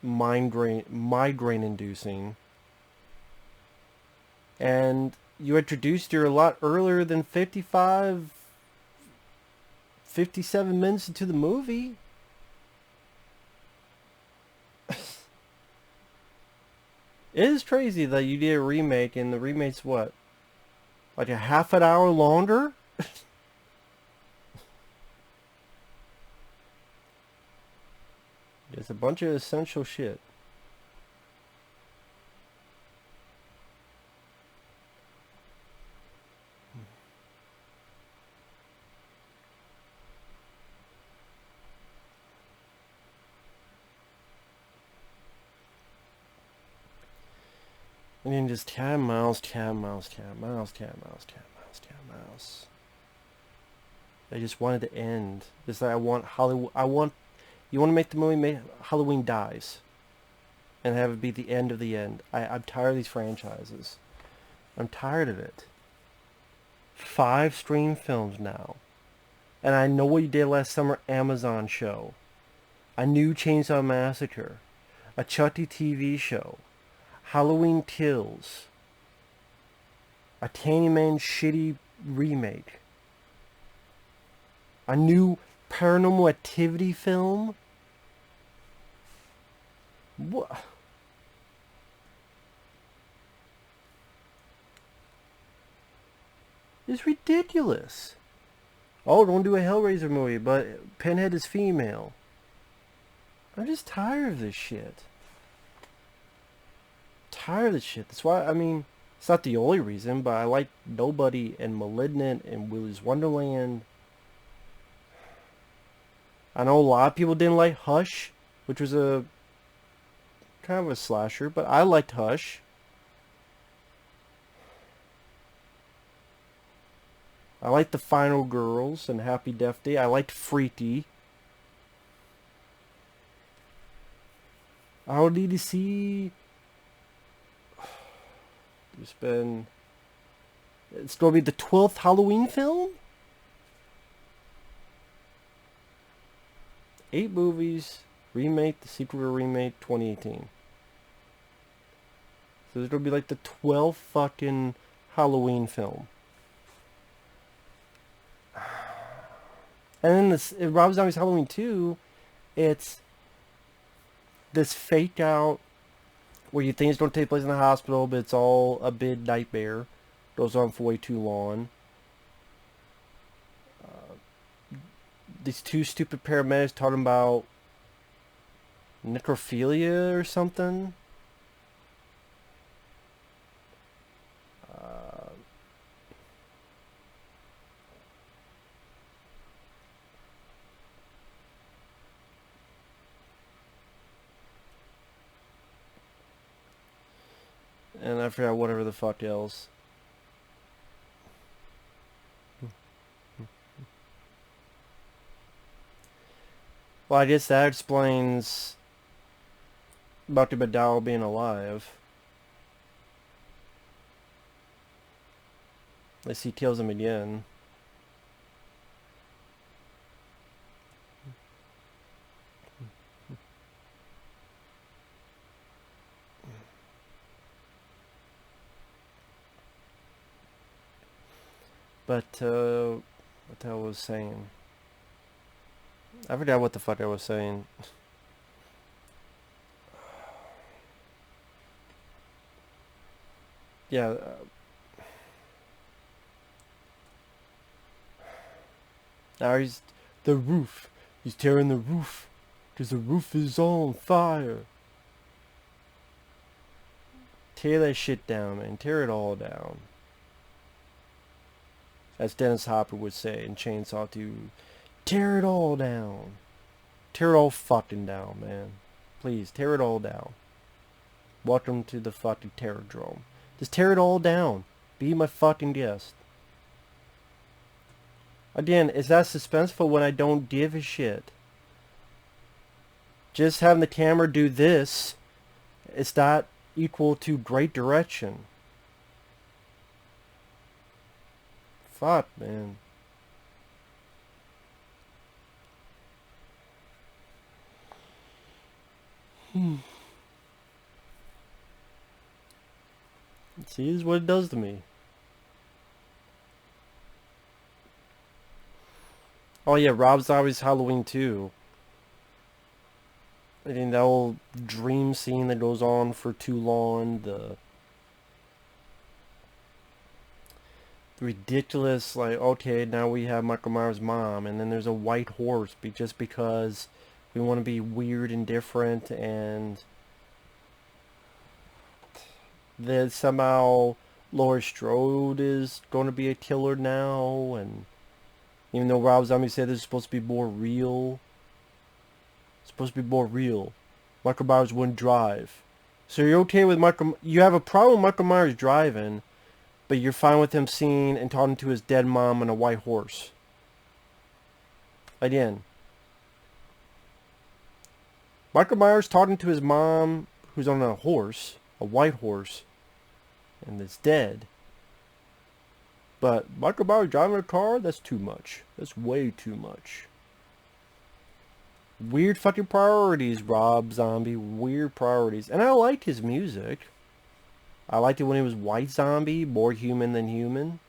migraine inducing, and you introduced her a lot earlier than 57 minutes into the movie. It is crazy that you did a remake, and the remake's what, like a half an hour longer? It's a bunch of essential shit. I mean, just cat, mouse, cat, mouse, cat, mouse, cat, mouse, cat, mouse, cat, mouse. I just wanted to end. It's like I want Hollywood. You want to make the movie Halloween dies, and have it be the end of the end. I'm tired of these franchises. I'm tired of it. 5 stream films now. And I know what you did last summer, Amazon show. A new Chainsaw Massacre. A Chucky TV show. Halloween Kills. A Candyman shitty remake. A new Paranormal Activity film. What? It's ridiculous. Oh, don't do a Hellraiser movie, but Pinhead is female. I'm just tired of this shit. Tired of this shit. That's why, I mean, it's not the only reason, but I like Nobody and Malignant and Willy's Wonderland. I know a lot of people didn't like Hush, which was a kind of a slasher, but I liked Hush. I liked The Final Girls and Happy Death Day. I liked Freaky. I don't need to see... It's going to be the 12th Halloween film? 8 movies, remake, the sequel to remake, 2018. So there's going to be like the 12th fucking Halloween film. And then this Rob Zombie's Halloween 2, it's this fake out where you think it's going to take place in the hospital, but it's all a big nightmare. Goes on for way too long. These 2 stupid paramedics talking about necrophilia or something. And I forgot whatever the fuck else. Well, I guess that explains Dr. McDowell being alive. At least he kills him again. But, what the hell was I saying? I forgot what the fuck I was saying. Yeah. Now he's... The roof. He's tearing the roof. Because the roof is on fire. Tear that shit down, man. Tear it all down. As Dennis Hopper would say in Chainsaw 2, tear it all down. Tear it all fucking down, man. Please, tear it all down. Welcome to the fucking Terror Drome. Just tear it all down. Be my fucking guest. Again, is that suspenseful when I don't give a shit? Just having the camera do this, is that equal to great direction? Fuck, man. See, this is what it does to me. Oh yeah, Rob Zombie's Halloween 2. I think that whole dream scene that goes on for too long, the ridiculous, like, okay, now we have Michael Myers' mom, and then there's a white horse, just because we want to be weird and different, and then somehow Laurie Strode is going to be a killer now, and even though Rob Zombie said this is supposed to be more real, it's supposed to be more real. Michael Myers wouldn't drive. So you're okay with you have a problem with Michael Myers driving, but you're fine with him seeing and talking to his dead mom on a white horse. Again, Michael Myers talking to his mom, who's on a horse, a white horse, and it's dead. But Michael Myers driving a car? That's too much. That's way too much. Weird fucking priorities, Rob Zombie. Weird priorities. And I liked his music. I liked it when he was White Zombie, more human than human.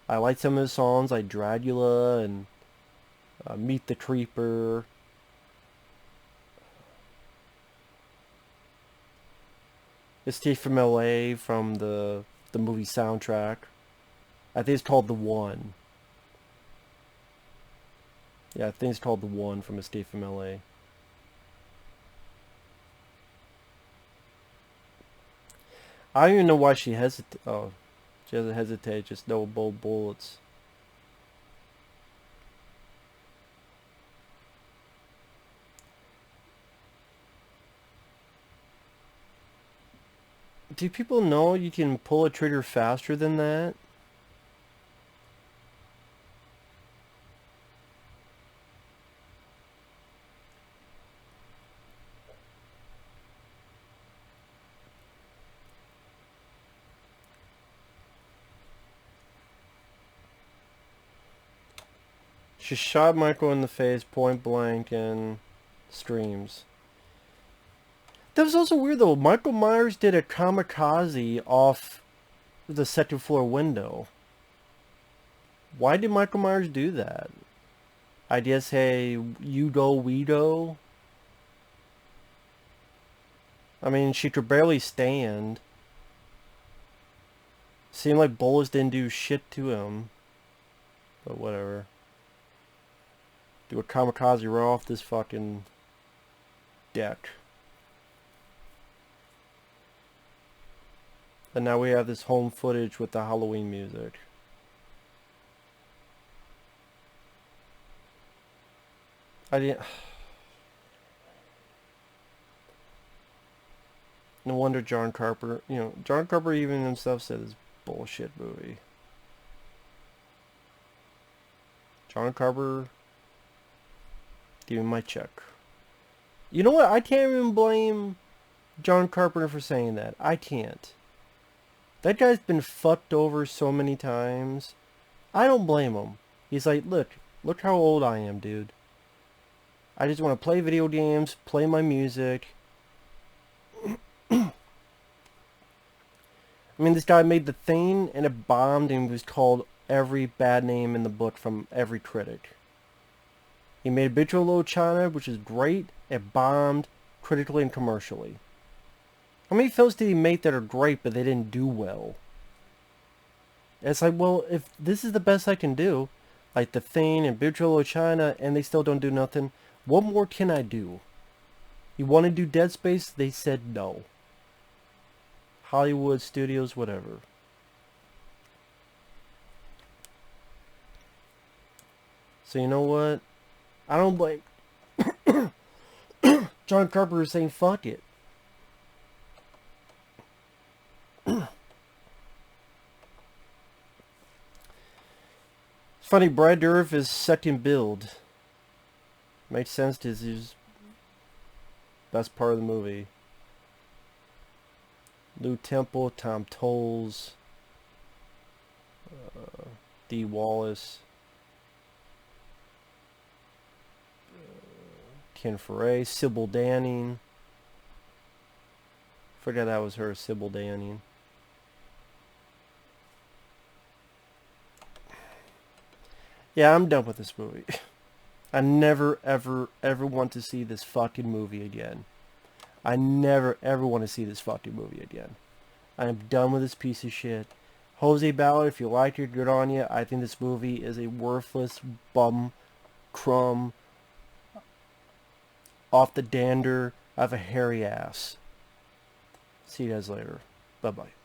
I liked some of his songs like Dragula and Meet the Creeper. Escape from LA from the movie soundtrack. I think it's called The One. Yeah, I think it's called The One from Escape from LA. I don't even know why she hesitated. Oh, she doesn't hesitate, just no bold bullets. Do people know you can pull a trigger faster than that? She shot Michael in the face point blank and screams. That was also weird though. Michael Myers did a kamikaze off the second floor window. Why did Michael Myers do that? I guess, hey, you go, we go. I mean, she could barely stand. Seemed like bullets didn't do shit to him. But whatever. Do a kamikaze right off this fucking deck. And now we have this home footage with the Halloween music. I didn't... No wonder John Carpenter... You know, John Carpenter even himself said it's a bullshit movie. John Carpenter... Give me my check. You know what? I can't even blame John Carpenter for saying that. I can't. That guy's been fucked over so many times. I don't blame him. He's like, look how old I am, dude. I just want to play video games, play my music. I mean, this guy made The Thing, and it bombed, and was called every bad name in the book from every critic. He made Big Trouble in Little China, which is great. It bombed critically and commercially. How many films did he make that are great, but they didn't do well? It's like, well, if this is the best I can do, like The Thing and Big Trouble in Little China, and they still don't do nothing, what more can I do? You want to do Dead Space? They said no. Hollywood Studios, whatever. So you know what? I don't blame John Carpenter saying fuck it. It's funny, Brad Dourif is second build. Makes sense because he's best part of the movie. Lou Temple, Tom Tolles, Dee Wallace, Ken Foray, Sybil Danning. Forgot that was her, Sybil Danning. Yeah, I'm done with this movie. I never, ever, ever want to see this fucking movie again. I never, ever want to see this fucking movie again. I am done with this piece of shit. Jose Ballard, if you like it, good on you. I think this movie is a worthless bum crumb off the dander of a hairy ass. See you guys later. Bye-bye.